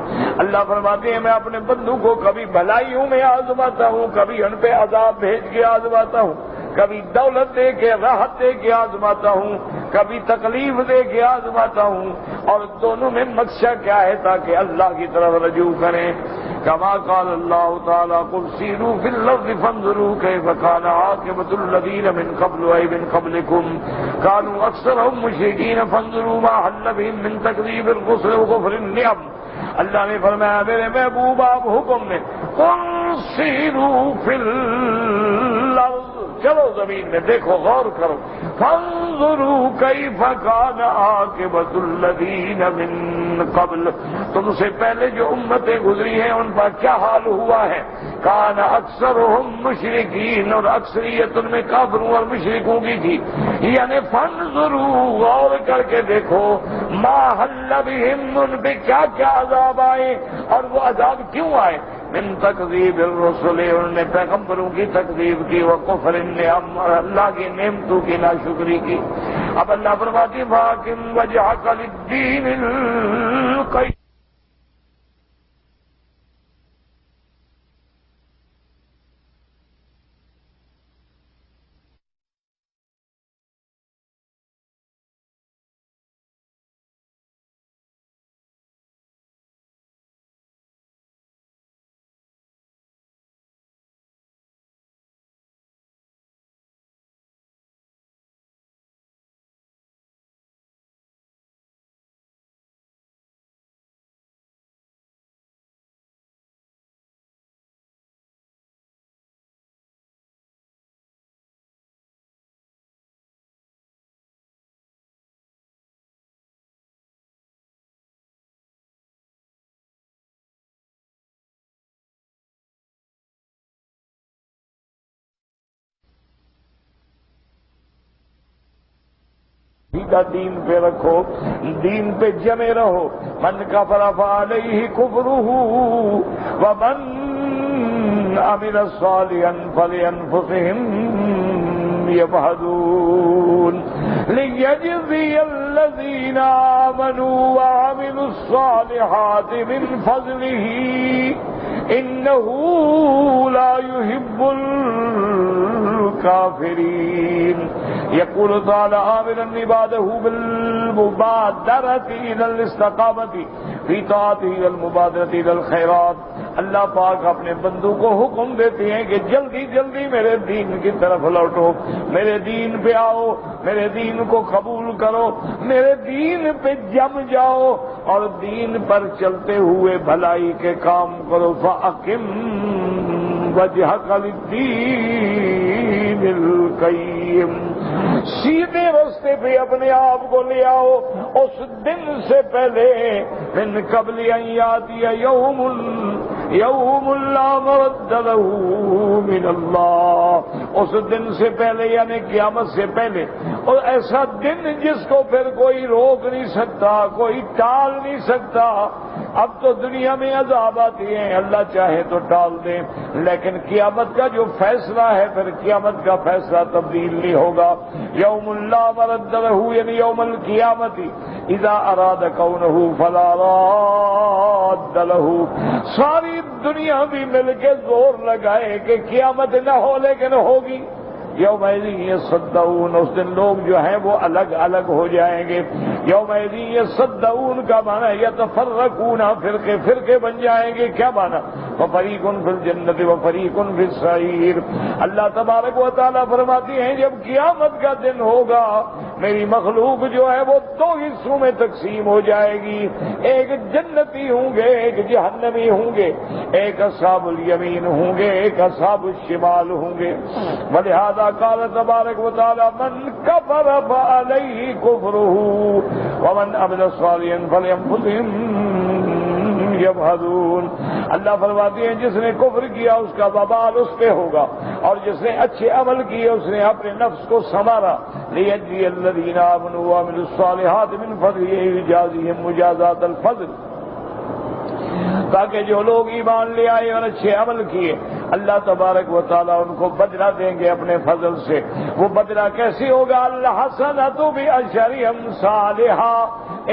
اللہ فرماتے ہیں میں اپنے بندوں کو کبھی بھلائیوں میں آزماتا ہوں، کبھی ان پہ عذاب بھیج کے آزماتا ہوں، کبھی دولت دے کے راحت دے کے آزماتا ہوں، کبھی تکلیف دے کے آزماتا ہوں، اور دونوں میں مقصد کیا ہے؟ تاکہ اللہ کی طرف رجوع کریں۔ کما قال اللہ تعالی قل سیروا فی الارض فانظروا کیف کان عاقبۃ الذین من قبل ای من قبلکم کانوا اکثرهم مشرکین فانظروا ما حل بهم من تکذیب الرسل وکفر النعم۔ اللہ نے فرمایا میرے محبوب آپ حکم میں قل سیروا فی الارض، چلو زمین میں دیکھو، غور کرو، فانظروا کیف کان عاقبۃ الذین من قبل، تم سے پہلے جو امتیں گزری ہیں ان پر کیا حال ہوا ہے؟ کان اکثرهم مشرکین، اور اکثریت ان میں کافروں اور مشرکوں کی تھی، یعنی فانظروا، غور کر کے دیکھو، ما حل بهم، ان پہ کیا کیا عذاب آئے، اور وہ عذاب کیوں آئے؟ من تکذیب الرسل، انہوں نے پیغمبروں کی تکذیب کی، وکفر النعم، اور اللہ کی نعمتوں کی ناشکری کی۔ اب اللہ فرماتی فاقم وجہک للدین القیم، سیدھا دین پہ رکھو، دین پہ جمے رہو۔ من کفر فعلیہ کفرہ ومن عمل صالحا فلانفسہم یمہدون لیجزی الذین آمنوا وعملوا الصالحات من فضلہ انہ لا يحب الکافرین۔ یقول تعالی آمرا عبادہ بالمبادرۃ الی الاستقامۃ فی طاعتہ والمبادرۃ الی الخیرات۔ اللہ پاک اپنے بندوں کو حکم دیتے ہیں کہ جلدی جلدی میرے دین کی طرف لوٹو، میرے دین پہ آؤ، میرے دین کو قبول کرو، میرے دین پہ جم جاؤ، اور دین پر چلتے ہوئے بھلائی کے کام کرو۔ فَأَقِمْ وَجْهَكَ لِلدِّينِ الْقَيِّمِ، سیدھے راستے پہ اپنے آپ کو لے آؤ، اس دن سے پہلے، من قبل ان یاتی یوم لا مرد له من اللہ، اس دن سے پہلے یعنی قیامت سے پہلے، اور ایسا دن جس کو پھر کوئی روک نہیں سکتا، کوئی ٹال نہیں سکتا۔ اب تو دنیا میں عذاب آتی ہیں، اللہ چاہے تو ٹال دے، لیکن قیامت کا جو فیصلہ ہے پھر قیامت کا فیصلہ تبدیل نہیں ہوگا۔ یوم لا مرد له یعنی یوم القیامت اذا اراد کونہ فلا راد له، ساری دنیا بھی مل کے زور لگائے کہ قیامت نہ ہو لیکن ہوگی۔ یومئذ یصدعون، اس دن لوگ جو ہیں وہ الگ الگ ہو جائیں گے۔ یومئذ یصدعون کا معنی یتفرقون، فرقے فرقے بن جائیں گے۔ کیا معنی؟ ففریق فی الجنۃ وفریق فی السعیر۔ اللہ تبارک و تعالیٰ فرماتی ہیں جب قیامت کا دن ہوگا میری مخلوق جو ہے وہ دو حصوں میں تقسیم ہو جائے گی، ایک جنتی ہوں گے، ایک جہنمی ہوں گے، ایک اصحاب الیمین ہوں گے، ایک اصحاب الشمال ہوں گے۔ ولہذا قال تبارک و تعالی من کفر فعلیہ کفرہ ومن عمل صالحا فلانفسہم یمہدون۔ اللہ فرماتے ہیں جس نے کفر کیا اس کا وبال اس پہ ہوگا، اور جس نے اچھے عمل کیے اس نے اپنے نفس کو سنوارا۔ لیجزی الذین آمنوا وعملوا الصالحات من فضلہ یجازیہم مجازات الفضل، تاکہ جو لوگ ایمان لے آئے اور اچھے عمل کیے اللہ تبارک و تعالیٰ ان کو بدلہ دیں گے اپنے فضل سے. وہ بدلہ کیسے ہوگا؟ الحسنۃ بعشر امثالھا،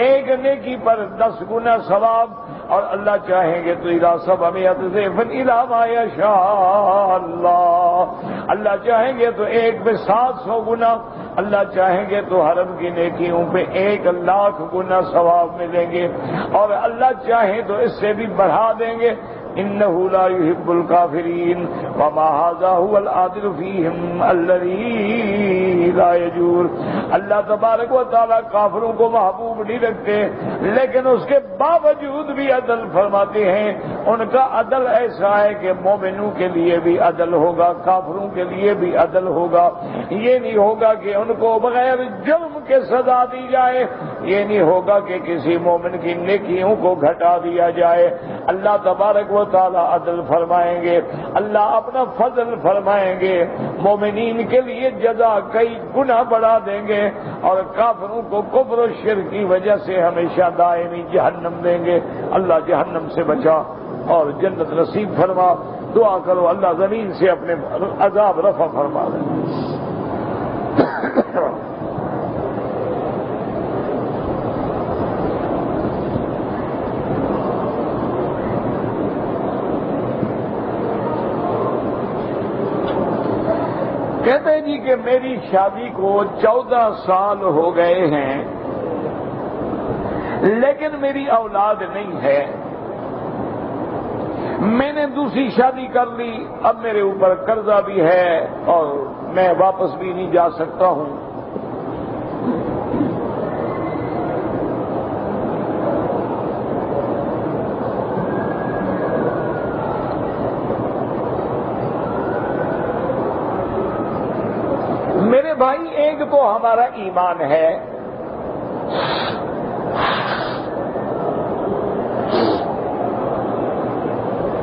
ایک نیکی پر 10 گنا ثواب. اور اللہ چاہیں گے تو الی 700 ضعف الی ما یشاء اللہ، اللہ چاہیں گے تو ایک پہ 700 گنا، اللہ چاہیں گے تو حرم کی نیکیوں پہ 1,00,000 گنا ثواب ملیں گے، اور اللہ چاہیں تو اس سے بھی بڑھا دیں گے. انه لا يحب الكافرين وما هذا هو العدل فيهم الذي لا يجور. اللہ تبارک و تعالیٰ کافروں کو محبوب نہیں رکھتے، لیکن اس کے باوجود بھی عدل فرماتے ہیں. ان کا عدل ایسا ہے کہ مومنوں کے لیے بھی عدل ہوگا، کافروں کے لیے بھی عدل ہوگا. یہ نہیں ہوگا کہ ان کو بغیر جرم کے سزا دی جائے، یہ نہیں ہوگا کہ کسی مومن کی نیکیوں کو گھٹا دیا جائے. اللہ تبارک و تعالیٰ عدل فرمائیں گے، اللہ اپنا فضل فرمائیں گے. مومنین کے لیے جزا کئی گنا بڑھا دیں گے، اور کافروں کو کفر و شرک کی وجہ سے ہمیشہ دائمی جہنم دیں گے. اللہ جہنم سے بچا اور جنت نصیب فرما. دعا کرو اللہ زمین سے اپنے عذاب رفع فرما دے. کہتے ہیں جی کہ میری شادی کو 14 سال ہو گئے ہیں، لیکن میری اولاد نہیں ہے. میں نے دوسری شادی کر لی، اب میرے اوپر قرضہ بھی ہے اور میں واپس بھی نہیں جا سکتا ہوں. میرے بھائی، ایک تو ہمارا ایمان ہے،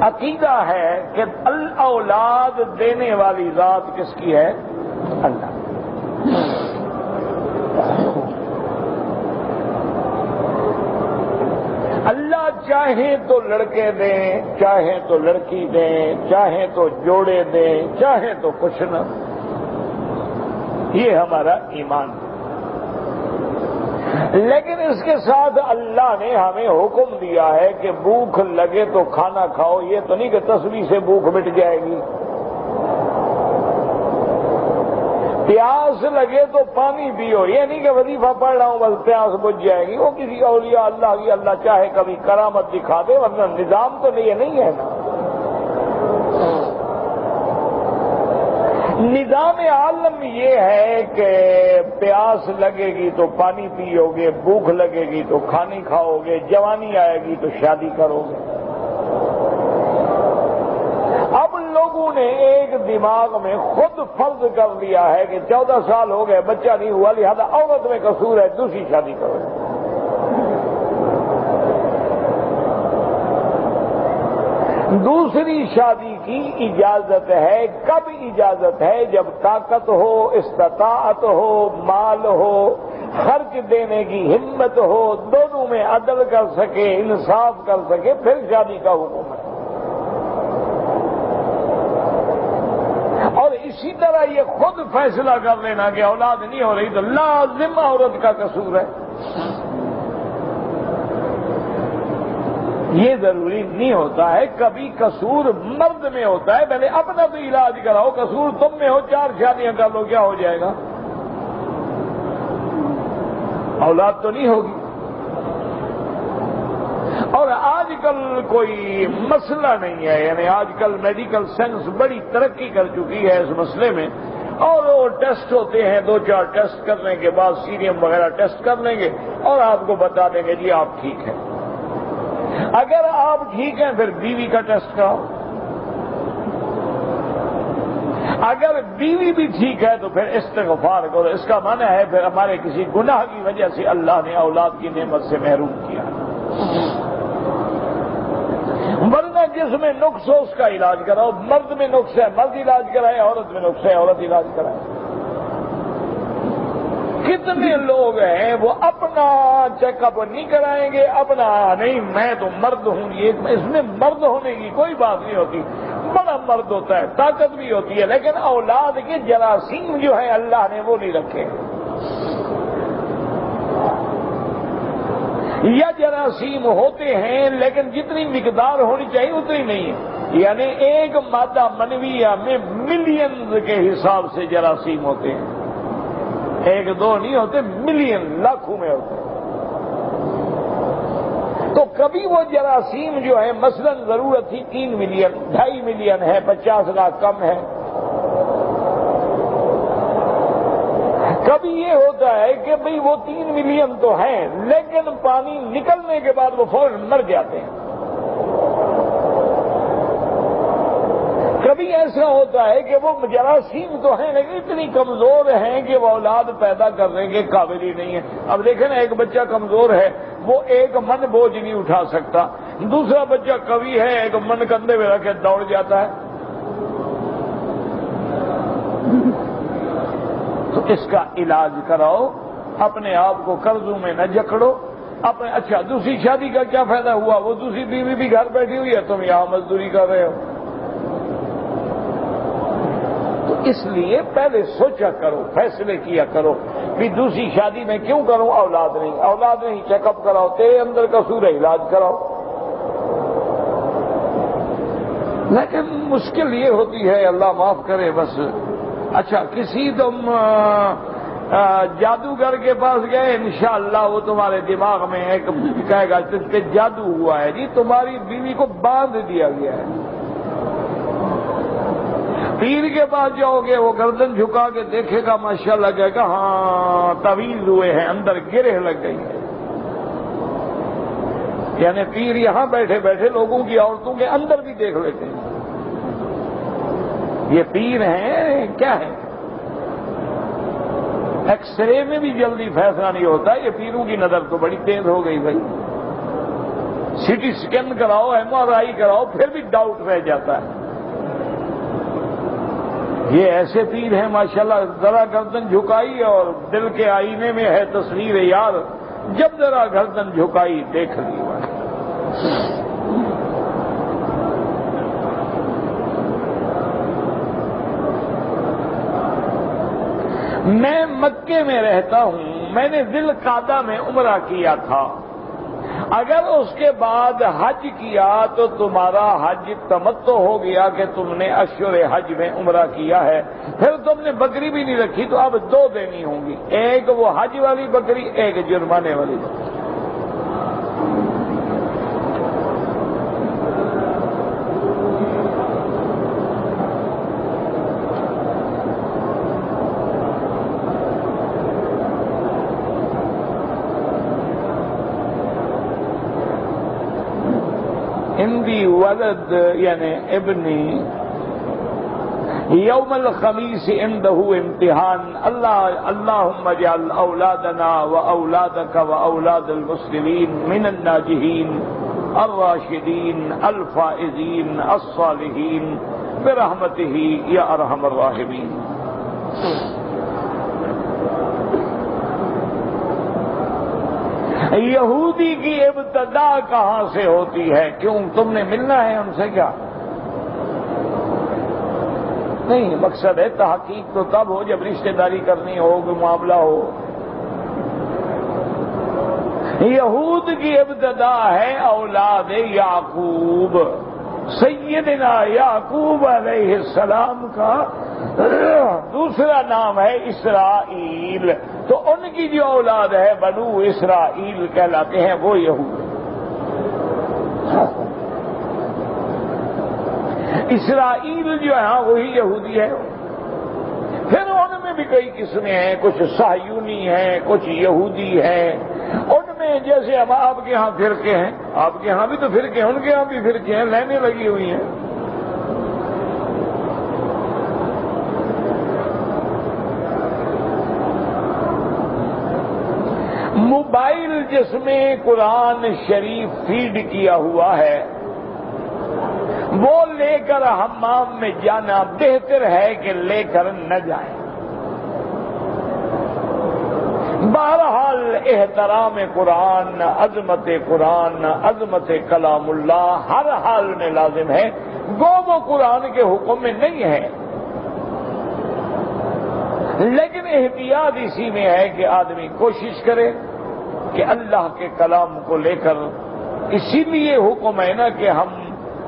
عقیدہ ہے کہ الاولاد دینے والی ذات کس کی ہے؟ اللہ. اللہ چاہیں تو لڑکے دیں، چاہیں تو لڑکی دیں، چاہیں تو جوڑے دیں، چاہیں تو کچھ نہ. یہ ہمارا ایمان ہے. لیکن اس کے ساتھ اللہ نے ہمیں حکم دیا ہے کہ بھوک لگے تو کھانا کھاؤ. یہ تو نہیں کہ تسبیح سے بھوک مٹ جائے گی، پیاس لگے تو پانی پیو. یہ نہیں کہ وظیفہ پڑھ رہا ہوں بس پیاس بجھ جائے گی. وہ کسی اولیاء اللہ کی اللہ چاہے کبھی کرامت دکھا دے، ورنہ نظام تو نہیں ہے نا. نظام عالم یہ ہے کہ پیاس لگے گی تو پانی پیو گے، بھوک لگے گی تو کھانے کھاؤ گے، جوانی آئے گی تو شادی کرو گے. اب لوگوں نے ایک دماغ میں خود فرض کر لیا ہے کہ 14 سال ہو گئے بچہ نہیں ہوا، لہذا عورت میں قصور ہے، دوسری شادی کرو. دوسری شادی کی اجازت ہے. کب اجازت ہے؟ جب طاقت ہو، استطاعت ہو، مال ہو، خرچ دینے کی ہمت ہو، دونوں میں عدل کر سکے، انصاف کر سکے، پھر شادی کا حکم ہے. اور اسی طرح یہ خود فیصلہ کر لینا کہ اولاد نہیں ہو رہی تو لازم عورت کا قصور ہے، یہ ضروری نہیں ہوتا ہے. کبھی قصور مرد میں ہوتا ہے. پہلے اپنا تو علاج کراؤ. قصور تم میں ہو، 4 شادیاں کر لو، کیا ہو جائے گا؟ اولاد تو نہیں ہوگی. اور آج کل کوئی مسئلہ نہیں ہے، یعنی آج کل میڈیکل سائنس بڑی ترقی کر چکی ہے اس مسئلے میں، اور وہ ٹیسٹ ہوتے ہیں. 2-4 ٹیسٹ کرنے کے بعد سیریم وغیرہ ٹیسٹ کر لیں گے اور آپ کو بتا دیں گے جی آپ ٹھیک ہیں. اگر آپ ٹھیک ہیں پھر بیوی کا ٹیسٹ کراؤ. اگر بیوی بھی ٹھیک ہے تو پھر استغفار کرو. اس کا معنی ہے پھر ہمارے کسی گناہ کی وجہ سے اللہ نے اولاد کی نعمت سے محروم کیا. ورنہ جس میں نقص ہو اس کا علاج کراؤ. مرد میں نقص ہے مرد علاج کرائے، عورت میں نقص ہے عورت علاج کرائے. کتنے لوگ ہیں وہ اپنا چیک اپ نہیں کرائیں گے، اپنا نہیں میں تو مرد ہوں. یہ اس میں مرد ہونے کی کوئی بات نہیں ہوتی. بڑا مرد ہوتا ہے، طاقت بھی ہوتی ہے، لیکن اولاد کے جراثیم جو ہے اللہ نے وہ نہیں رکھے، یا جراثیم ہوتے ہیں لیکن جتنی مقدار ہونی چاہیے اتنی نہیں ہے، یعنی ایک مادہ منویہ میں ملینز کے حساب سے جراثیم ہوتے ہیں، ایک دو نہیں ہوتے، ملین، لاکھوں میں ہوتے ہیں۔ تو کبھی وہ جراثیم جو ہے مثلا ضرورت تھی 3 ملین، 2.5 ملین ہے، 50 لاکھ کم ہے، کبھی یہ ہوتا ہے کہ بھئی وہ 3 ملین تو ہیں لیکن پانی نکلنے کے بعد وہ فوراً مر جاتے ہیں، کبھی ایسا ہوتا ہے کہ وہ جراثیم تو ہیں لیکن اتنی کمزور ہیں کہ وہ اولاد پیدا کرنے کے قابل ہی نہیں ہے۔ اب دیکھیں نا، ایک بچہ کمزور ہے، وہ 1 من بوجھ نہیں اٹھا سکتا، دوسرا بچہ قوی ہے، 1 من کندھے میں رکھ کے دوڑ جاتا ہے۔ تو اس کا علاج کراؤ، اپنے آپ کو قرضوں میں نہ جکڑو، اپنے اچھا دوسری شادی کا کیا فائدہ ہوا، وہ دوسری بیوی بھی گھر بیٹھی ہوئی ہے، تم یہاں مزدوری کر رہے ہو۔ تو اس لیے پہلے سوچا کرو، فیصلے کیا کرو کہ دوسری شادی میں کیوں کروں، اولاد نہیں، چیک اپ کراؤ، تیرے اندر قصور ہے، علاج کراؤ۔ لیکن مشکل یہ ہوتی ہے، اللہ معاف کرے بس، اچھا کسی تم جادوگر کے پاس گئے، انشاءاللہ وہ تمہارے دماغ میں ایک کہے گا جس پہ جادو ہوا ہے، جی تمہاری بیوی کو باندھ دیا گیا ہے۔ پیر کے پاس جاؤ گے، وہ گردن جھکا کے دیکھے گا، ماشاءاللہ کہے گا ہاں طویل ہوئے ہیں، اندر گرہ لگ گئی ہے۔ یعنی پیر یہاں بیٹھے بیٹھے لوگوں کی عورتوں کے اندر بھی دیکھ لیتے ہیں۔ یہ پیر ہیں کیا ہے؟ ایکس رے میں بھی جلدی فیصلہ نہیں ہوتا، یہ پیروں کی نظر تو بڑی تیز ہو گئی بھائی۔ سی ٹی اسکین کراؤ، MRI کراؤ، پھر بھی ڈاؤٹ رہ جاتا ہے۔ یہ ایسے پیر ہیں ماشاءاللہ، ذرا گردن جھکائی اور دل کے آئینے میں ہے تصویر یار، جب ذرا گردن جھکائی دیکھ لی۔ میں مکے میں رہتا ہوں، میں نے ذی القعدہ میں عمرہ کیا تھا، اگر اس کے بعد حج کیا تو تمہارا حج تمتع ہو گیا کہ تم نے اشہر حج میں عمرہ کیا ہے، پھر تم نے بکری بھی نہیں رکھی تو اب 2 دینی ہوں گی، ایک وہ حج والی بکری، ایک جرمانے والی بکری۔ عندي ولد يعني ابني يوم الخميس عنده امتحان، اللهم اجعل اولادنا واولادك واولاد المسلمين من الناجحين الراشدين الفائزين الصالحين برحمته يا ارحم الراحمين۔ یہودی کی ابتدا کہاں سے ہوتی ہے؟ کیوں تم نے ملنا ہے ان سے کیا؟ نہیں، مقصد ہے تحقیق تو تب ہو جب رشتہ داری کرنی ہو، کوئی معاملہ ہو۔ یہود کی ابتدا ہے اولاد یعقوب، سیدنا یعقوب علیہ السلام کا دوسرا نام ہے اسرائیل، تو ان کی جو اولاد ہے بنو اسرائیل کہلاتے ہیں، وہ یہود۔ اسرائیل جو ہے وہی یہودی ہے۔ پھر ان میں بھی کئی قسمیں ہیں، کچھ صہیونی ہیں، کچھ یہودی ہیں۔ ان میں جیسے اب آپ کے ہاں فرقے ہیں، آپ کے ہاں بھی تو فرقے ہیں، ان کے ہاں بھی فرقے ہیں، لائنیں لگی ہوئی ہیں۔ موبائل جس میں قرآن شریف فیڈ کیا ہوا ہے، وہ لے کر حمام میں جانا بہتر ہے کہ لے کر نہ جائیں۔ بہرحال احترام قرآن، عظمت کلام اللہ ہر حال میں لازم ہے، گو وہ قرآن کے حکم میں نہیں ہے، لیکن احتیاط اسی میں ہے کہ آدمی کوشش کرے کہ اللہ کے کلام کو لے کر، اسی لیے حکم ہے نا کہ ہم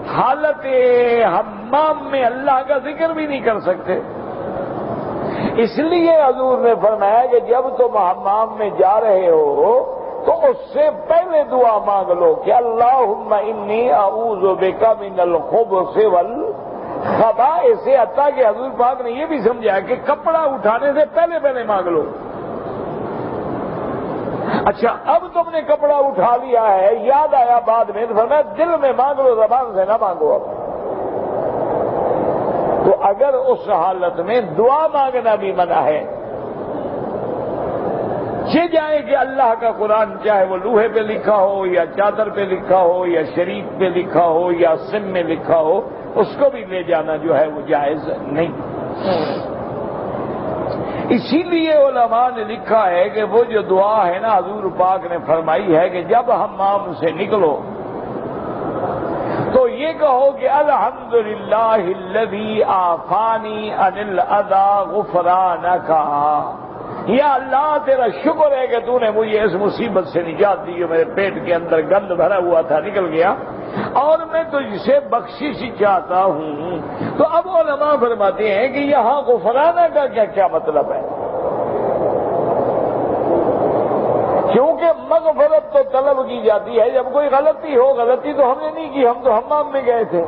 حالت حمام میں اللہ کا ذکر بھی نہیں کر سکتے، اس لیے حضور نے فرمایا کہ جب تم حمام میں جا رہے ہو تو اس سے پہلے دعا مانگ لو کہ اللہم انی اعوذ بک من الخبث والخبائث، حتیٰ کہ حضور پاک نے یہ بھی سمجھا کہ کپڑا اٹھانے سے پہلے مانگ لو۔ اچھا اب تم نے کپڑا اٹھا لیا ہے، یاد آیا بعد میں، تو فرمایا دل میں مانگ لو، زبان سے نہ مانگو۔ اب تو اگر اس حالت میں دعا مانگنا بھی منع ہے، یہ جائے کہ اللہ کا قرآن چاہے وہ لوہے پہ لکھا ہو یا چادر پہ لکھا ہو یا شریف پہ لکھا ہو یا سم میں لکھا ہو، اس کو بھی لے جانا جو ہے وہ جائز نہیں۔ اسی لیے علماء نے لکھا ہے کہ وہ جو دعا ہے نا حضور پاک نے فرمائی ہے کہ جب حمام سے نکلو تو یہ کہو کہ الحمدللہ الذی عافانی عن الاذی غفرانک، یا اللہ تیرا شکر ہے کہ تو نے مجھے اس مصیبت سے نجات دی جو میرے پیٹ کے اندر گند بھرا ہوا تھا نکل گیا، اور میں تجھ سے بخشش چاہتا ہوں۔ تو اب علماء فرماتے ہیں کہ یہاں غفرانہ کا کیا مطلب ہے؟ کیونکہ مغفرت تو طلب کی جاتی ہے جب کوئی غلطی ہو، غلطی تو ہم نے نہیں کی، ہم تو حمام میں گئے تھے۔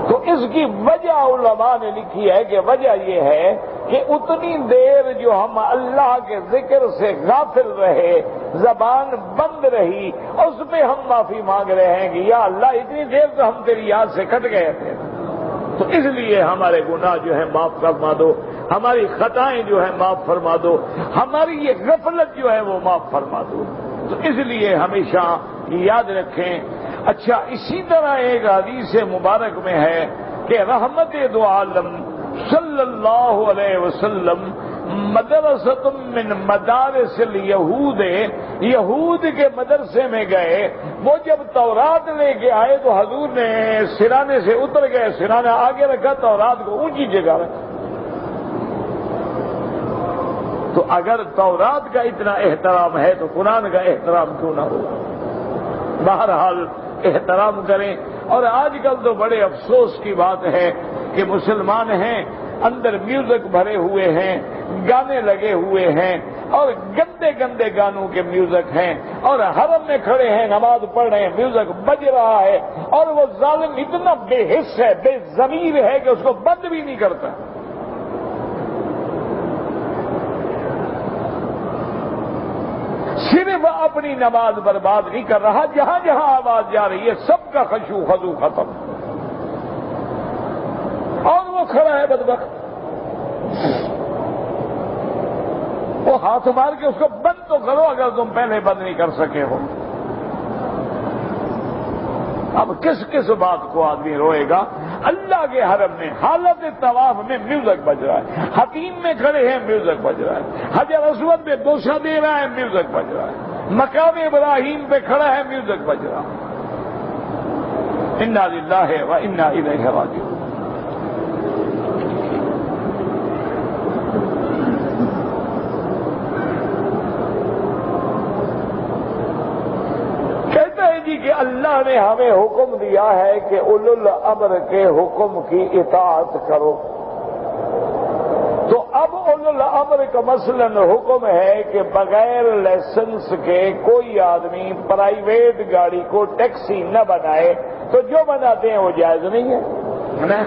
تو اس کی وجہ علماء نے لکھی ہے کہ وجہ یہ ہے کہ اتنی دیر جو ہم اللہ کے ذکر سے غافل رہے، زبان بند رہی، اس پہ ہم معافی مانگ رہے ہیں کہ یا اللہ اتنی دیر تو ہم تیری یاد سے کٹ گئے تھے، تو اس لیے ہمارے گناہ جو ہیں معاف فرما دو، ہماری خطائیں جو ہیں معاف فرما دو، ہماری یہ غفلت جو ہے وہ معاف فرما دو۔ تو اس لیے ہمیشہ یاد رکھیں۔ اچھا اسی طرح ایک حدیث مبارک میں ہے کہ رحمت دو عالم صلی اللہ علیہ وسلم مدرسۃ من مدارس الیہود، یہود کے مدرسے میں گئے، وہ جب تورات لے کے آئے تو حضور نے سرانے سے اتر گئے، سرانہ آگے رکھا، تورات کو اونچی جگہ رکھا۔ تو اگر تورات کا اتنا احترام ہے تو قرآن کا احترام کیوں نہ ہو؟ بہرحال احترام کریں۔ اور آج کل تو بڑے افسوس کی بات ہے کہ مسلمان ہیں، اندر میوزک بھرے ہوئے ہیں، گانے لگے ہوئے ہیں، اور گندے گندے گانوں کے میوزک ہیں، اور حرم میں کھڑے ہیں نماز پڑھ رہے ہیں، میوزک بج رہا ہے، اور وہ ظالم اتنا بے حس ہے، بے ضمیر ہے کہ اس کو بند بھی نہیں کرتا۔ صرف اپنی نماز برباد نہیں کر رہا، جہاں جہاں آواز جا رہی ہے سب کا خشوع خضوع ختم، اور وہ کھڑا ہے بدبخت، وہ ہاتھ مار کے اس کو بند تو کرو اگر تم پہلے بند نہیں کر سکے ہو۔ اب کس کس بات کو آدمی روئے گا؟ اللہ کے حرم میں حالت طواف میں میوزک بج رہا ہے، حتیم میں کھڑے ہیں میوزک بج رہا ہے، حجر اسود پہ بوسہ دے رہا ہے میوزک بج رہا ہے، مقام ابراہیم پہ کھڑا ہے میوزک بج رہا ہے۔ انا للہ و انا الیہ راجعون۔ کہ اللہ نے ہمیں حکم دیا ہے کہ اولو الامر کے حکم کی اطاعت کرو، تو اب اولو الامر کا مثلاً حکم ہے کہ بغیر لائسنس کے کوئی آدمی پرائیویٹ گاڑی کو ٹیکسی نہ بنائے، تو جو بناتے ہیں وہ جائز نہیں ہے،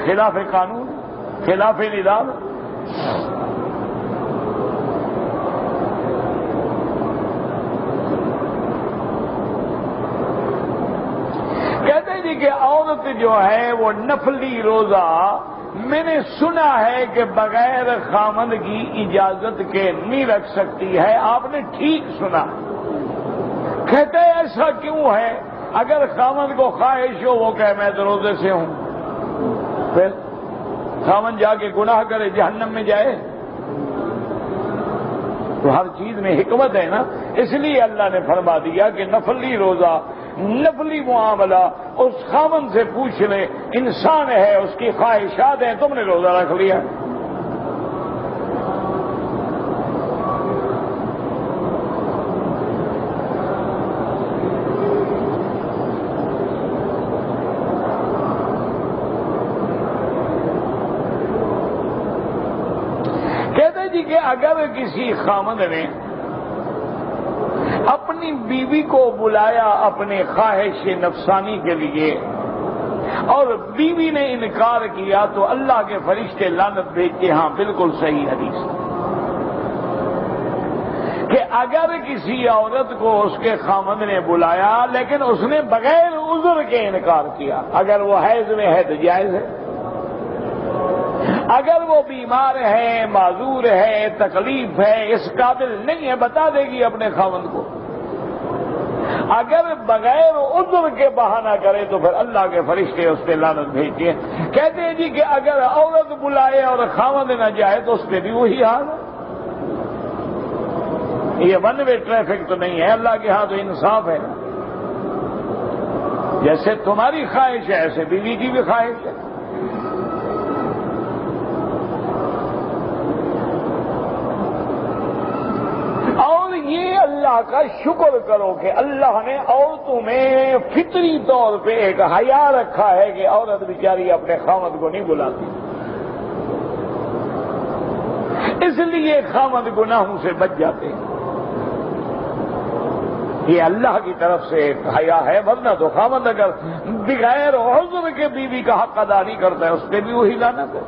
خلاف قانون، خلاف نظام۔ کہ عورت جو ہے وہ نفلی روزہ میں نے سنا ہے کہ بغیر خامند کی اجازت کے نہیں رکھ سکتی ہے۔ آپ نے ٹھیک سنا، کہتے ہیں ایسا کیوں ہے؟ اگر خامند کو خواہش ہو وہ کہے میں تو روزے سے ہوں، پھر خامند جا کے گناہ کرے جہنم میں جائے؟ تو ہر چیز میں حکمت ہے نا، اس لیے اللہ نے فرما دیا کہ نفلی روزہ، نفلی معاملہ اس خاوند سے پوچھ لے، انسان ہے، اس کی خواہشات ہیں، تم نے روزہ رکھ لیا۔ کہتے جی کہ اگر کسی خاوند نے اپنی بیوی کو بلایا اپنے خواہش نفسانی کے لیے اور بیوی نے انکار کیا تو اللہ کے فرشتے لعنت بھیجتے، ہاں بالکل صحیح حدیث کہ اگر کسی عورت کو اس کے خاوند نے بلایا لیکن اس نے بغیر عذر کے انکار کیا، اگر وہ حیض میں ہے تو جائز ہے، اگر وہ بیمار ہے، معذور ہے، تکلیف ہے، اس قابل نہیں ہے، بتا دے گی اپنے خاوند کو، اگر بغیر عذر کے بہانہ کرے تو پھر اللہ کے فرشتے اس پہ لعنت بھیجتے ہیں۔ کہتے ہیں جی کہ اگر عورت بلائے اور خاوند نہ جائے تو اس پہ بھی وہی حال ہے، یہ ون وے ٹریفک تو نہیں ہے، اللہ کے ہاں تو انصاف ہے، جیسے تمہاری خواہش ہے ایسے بیوی کی بھی خواہش ہے۔ یہ اللہ کا شکر کرو کہ اللہ نے عورتوں میں فطری طور پہ ایک حیا رکھا ہے کہ عورت بیچاری اپنے خاوند کو نہیں بلاتی، اس لیے خاوند گناہوں سے بچ جاتے ہیں، یہ اللہ کی طرف سے ایک حیا ہے، ورنہ تو خاوند اگر بغیر عذر کے بیوی کا حق ادا نہیں کرتا ہے اس پہ بھی وہی لعنت ہے۔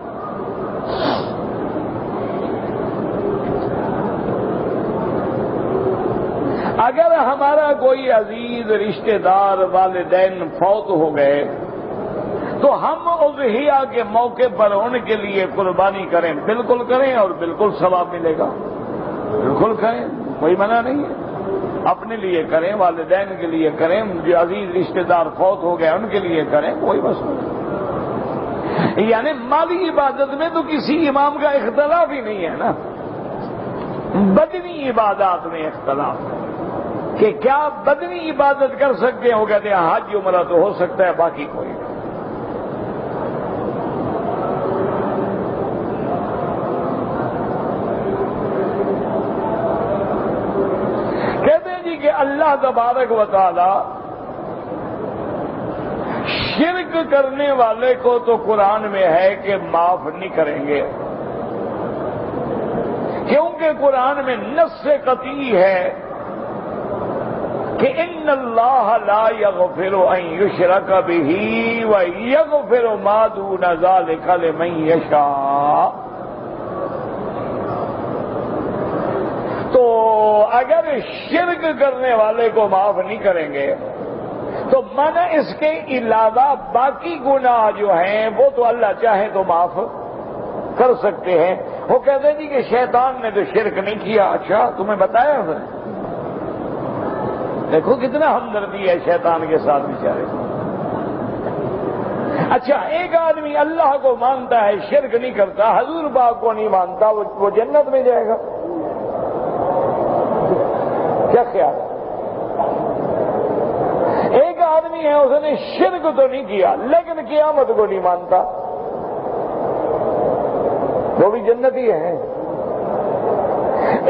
اگر ہمارا کوئی عزیز رشتہ دار والدین فوت ہو گئے تو ہم اضحیہ کے موقع پر ان کے لیے قربانی کریں، بالکل کریں اور بالکل ثواب ملے گا، بالکل کریں، کوئی منع نہیں ہے، اپنے لیے کریں، والدین کے لیے کریں، جو عزیز رشتہ دار فوت ہو گئے ان کے لیے کریں، کوئی مسئلہ نہیں۔ یعنی مالی عبادت میں تو کسی امام کا اختلاف ہی نہیں ہے نا، بدنی عبادات میں اختلاف ہے کہ کیا بدنی عبادت کر سکتے ہیں، وہ کہتے ہیں حج عمرہ تو ہو سکتا ہے، باقی کوئی نہیں۔ کہتے ہیں جی کہ اللہ تبارک و تعالی شرک کرنے والے کو تو قرآن میں ہے کہ معاف نہیں کریں گے، کیونکہ قرآن میں نص قطعی ہے کہ ان اللہ لا یغفر ان یشرک بہ ویغفر ما دون ذلک لمن یشاء۔ تو اگر شرک کرنے والے کو معاف نہیں کریں گے تو مانا اس کے علاوہ باقی گناہ جو ہیں وہ تو اللہ چاہے تو معاف کر سکتے ہیں۔ وہ کہتے ہیں جی کہ شیطان نے تو شرک نہیں کیا، اچھا تمہیں بتایا اس نے؟ دیکھو کتنا ہمدردی ہے شیطان کے ساتھ بیچارے۔ اچھا ایک آدمی اللہ کو مانتا ہے، شرک نہیں کرتا، حضور پاک کو نہیں مانتا، وہ جنت میں جائے گا؟ کیا خیال ہے؟ ایک آدمی ہے اس نے شرک تو نہیں کیا لیکن قیامت کو نہیں مانتا، وہ بھی جنتی ہے۔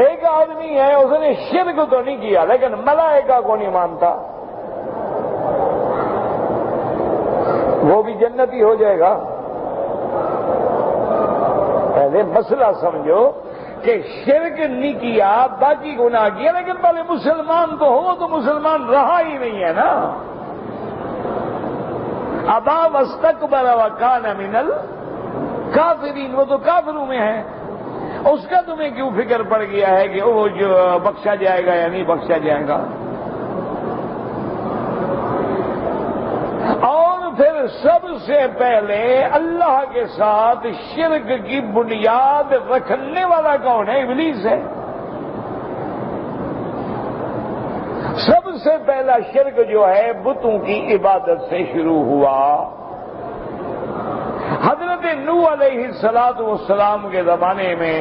ایک آدمی ہے اس نے شرک تو نہیں کیا لیکن ملائکہ کو نہیں مانتا، وہ بھی جنتی ہو جائے گا۔ پہلے مسئلہ سمجھو کہ شرک نہیں کیا، باقی گناہ کیا، لیکن پہلے مسلمان تو ہو، تو مسلمان رہا ہی نہیں ہے نا۔ ابا واستکبر وکان من الکافرین، وہ تو کافروں میں ہے، اس کا تمہیں کیوں فکر پڑ گیا ہے کہ وہ جو بخشا جائے گا یا نہیں بخشا جائے گا؟ اور پھر سب سے پہلے اللہ کے ساتھ شرک کی بنیاد رکھنے والا کون ہے؟ ابلیس ہے۔ سب سے پہلا شرک جو ہے بتوں کی عبادت سے شروع ہوا۔ حضرت نوح علیہ الصلوۃ والسلام کے زمانے میں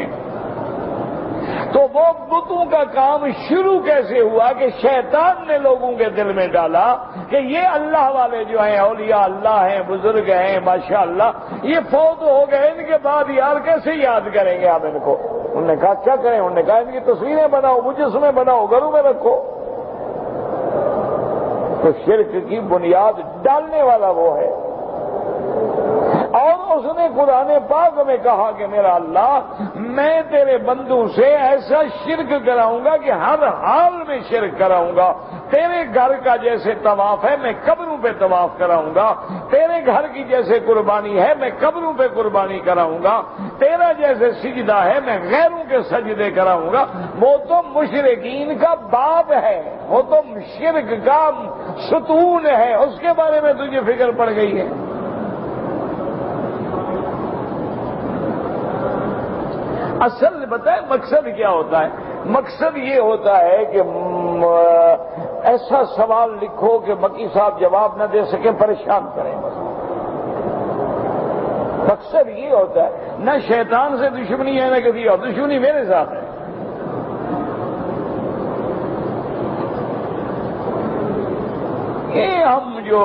تو وہ بتوں کا کام شروع کیسے ہوا کہ شیطان نے لوگوں کے دل میں ڈالا کہ یہ اللہ والے جو ہیں اولیاء اللہ ہیں بزرگ ہیں ماشاءاللہ یہ فوت ہو گئے ان کے بعد یار کیسے یاد کریں گے آپ ان کو. انہوں نے کہا کیا کریں؟ انہوں نے کہا ان کی تصویریں بناؤ مجسمے بناؤ گھروں میں رکھو. تو شرک کی بنیاد ڈالنے والا وہ ہے. اور اس نے قرآن پاک میں کہا کہ میرا اللہ میں تیرے بندوں سے ایسا شرک کراؤں گا کہ ہر حال میں شرک کراؤں گا. تیرے گھر کا جیسے طواف ہے میں قبروں پہ طواف کراؤں گا. تیرے گھر کی جیسے قربانی ہے میں قبروں پہ قربانی کراؤں گا. تیرا جیسے سجدہ ہے میں غیروں کے سجدے کراؤں گا. وہ تو مشرکین کا باب ہے, وہ تو شرک کا ستون ہے, اس کے بارے میں تجھے فکر پڑ گئی ہے. اصل بتائیں مقصد کیا ہوتا ہے؟ مقصد یہ ہوتا ہے کہ ایسا سوال لکھو کہ مکی صاحب جواب نہ دے سکیں, پریشان کریں. مقصد یہ ہوتا ہے. نہ شیطان سے دشمنی ہے نہ کسی اور, دشمنی میرے ساتھ ہے. یہ ہم جو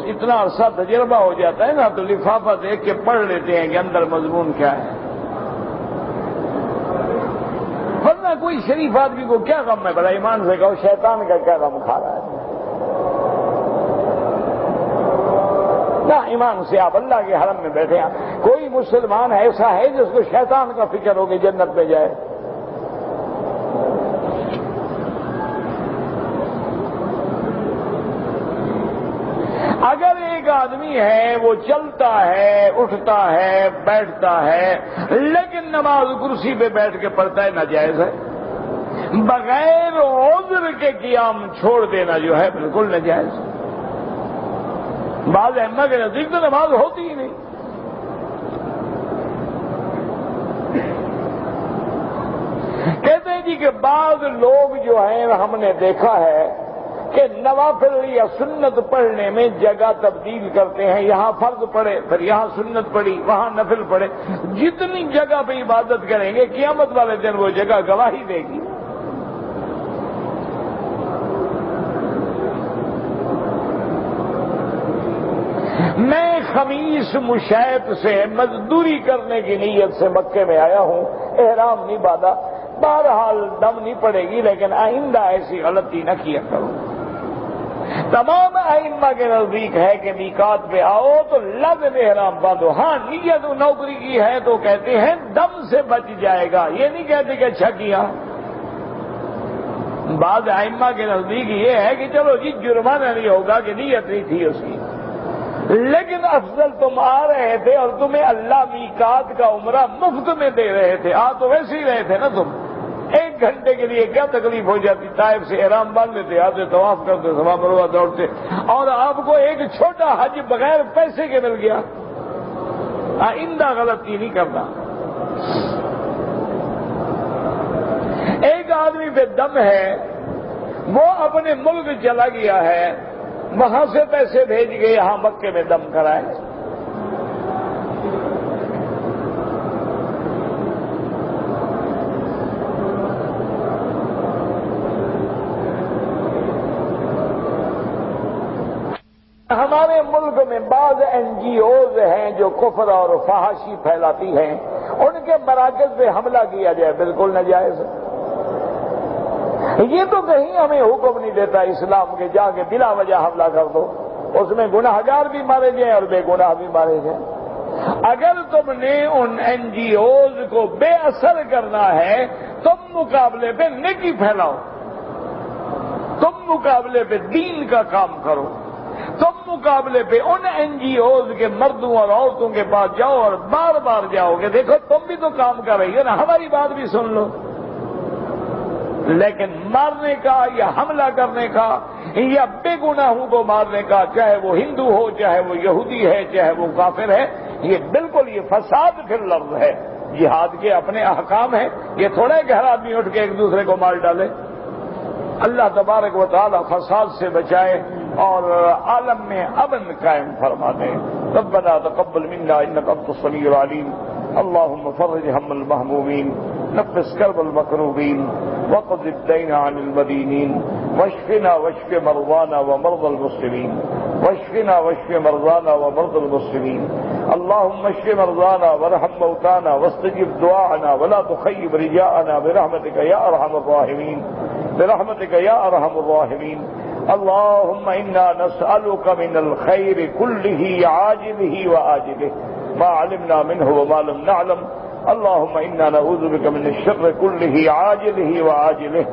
اتنا عرصہ تجربہ ہو جاتا ہے نا تو لفافہ دیکھ کے پڑھ لیتے ہیں کہ اندر مضمون کیا ہے. ورنہ کوئی شریف آدمی کو کیا غم ہے؟ بڑا ایمان سے کہو شیطان کا کیا غم کھا رہا ہے؟ نہ ایمان سے آپ اللہ کے حرم میں بیٹھے ہیں. کوئی مسلمان ایسا ہے جس کو شیطان کا فکر ہو کہ جنت میں جائے؟ اگر ایک آدمی ہے وہ چلتا ہے اٹھتا ہے بیٹھتا ہے لیکن نماز کرسی پہ بیٹھ کے پڑھتا ہے, ناجائز ہے. بغیر عذر کے قیام چھوڑ دینا جو ہے بالکل ناجائز. بعض ائمہ کے نزدیک تو نماز ہوتی ہی نہیں. کہتے ہیں جی کہ بعض لوگ جو ہیں ہم نے دیکھا ہے کہ نوافل یا سنت پڑھنے میں جگہ تبدیل کرتے ہیں. یہاں فرض پڑھے پھر یہاں سنت پڑھی وہاں نفل پڑھے. جتنی جگہ پہ عبادت کریں گے قیامت والے دن وہ جگہ گواہی دے گی. میں خمیس مشیط سے مزدوری کرنے کی نیت سے مکے میں آیا ہوں, احرام نہیں باندھا. بہرحال دم نہیں پڑے گی لیکن آئندہ ایسی غلطی نہ کیا کرو. تمام ائمہ کے نزدیک ہے کہ میقات پہ آؤ تو لازم احرام باندھو. ہاں نیت نوکری کی ہے تو کہتے ہیں دم سے بچ جائے گا, یہ نہیں کہتے کہ اچھا کیا. بعض ائمہ کے نزدیک یہ ہے کہ چلو جی جرمانہ نہیں ہوگا کہ نیت نہیں تھی اس کی, لیکن افضل تم آ رہے تھے اور تمہیں اللہ میقات کا عمرہ مفت میں دے رہے تھے. آ تو ویسے ہی رہے تھے نا تم. 1 گھنٹے کے لیے کیا تکلیف ہو جاتی؟ طائف سے احرام باندھ لیتے, آتے طواف کرتے صفا مروہ دوڑتے, اور آپ کو ایک چھوٹا حج بغیر پیسے کے مل گیا. آئندہ غلطی نہیں کرنا. ایک آدمی پہ دم ہے, وہ اپنے ملک چلا گیا ہے, وہاں سے پیسے بھیج کے یہاں مکے میں دم کرائے. ہمارے ملک میں بعض NGOز ہیں جو کفر اور فحاشی پھیلاتی ہیں, ان کے مراکز پہ حملہ کیا جائے بالکل ناجائز. یہ تو کہیں ہمیں حکم نہیں دیتا اسلام کے جا کے بلا وجہ حملہ کر دو. اس میں گناہ گار بھی مارے جائیں اور بے گناہ بھی مارے جائیں. اگر تم نے ان NGOز کو بے اثر کرنا ہے تم مقابلے پہ نیکی پھیلاؤ, تم مقابلے پہ دین کا کام کرو. تم مقابلے پہ ان NGOز کے مردوں اور عورتوں کے پاس جاؤ اور بار بار جاؤ کہ دیکھو تم بھی تو کام کر رہی ہو نا, ہماری بات بھی سن لو. لیکن مارنے کا یا حملہ کرنے کا یا بے گناہوں کو مارنے کا, چاہے وہ ہندو ہو چاہے وہ یہودی ہے چاہے وہ کافر ہے, یہ بالکل یہ فساد فی الارض ہے. جہاد کے اپنے احکام ہیں. یہ تھوڑا ہے کہ ہر آدمی اٹھ کے ایک دوسرے کو مار ڈالے. اللہ تبارک و تعالی فساد سے بچائے اور عالم میں امن قائم فرما دے. ربنا تقبل منا انك انت السميع العليم. اللهم فرج هم المهمومين نفس كرب المكروبين وقض الدين عن المدينين واشفنا واشف مرضانا ومرضى المسلمين واشفنا واشف مرضانا ومرضى المسلمين اللهم اشف مرضانا وارحم موتانا واستجب دعاءنا ولا تخيب رجاءنا برحمتك يا ارحم الراحمين برحمتك يا ارحم الراحمين اللهم انا نسألك من الخير كله عاجله وآجله ما علمنا منه وما لم نعلم اللهم انا نعوذ بك من الشر كله عاجله وآجله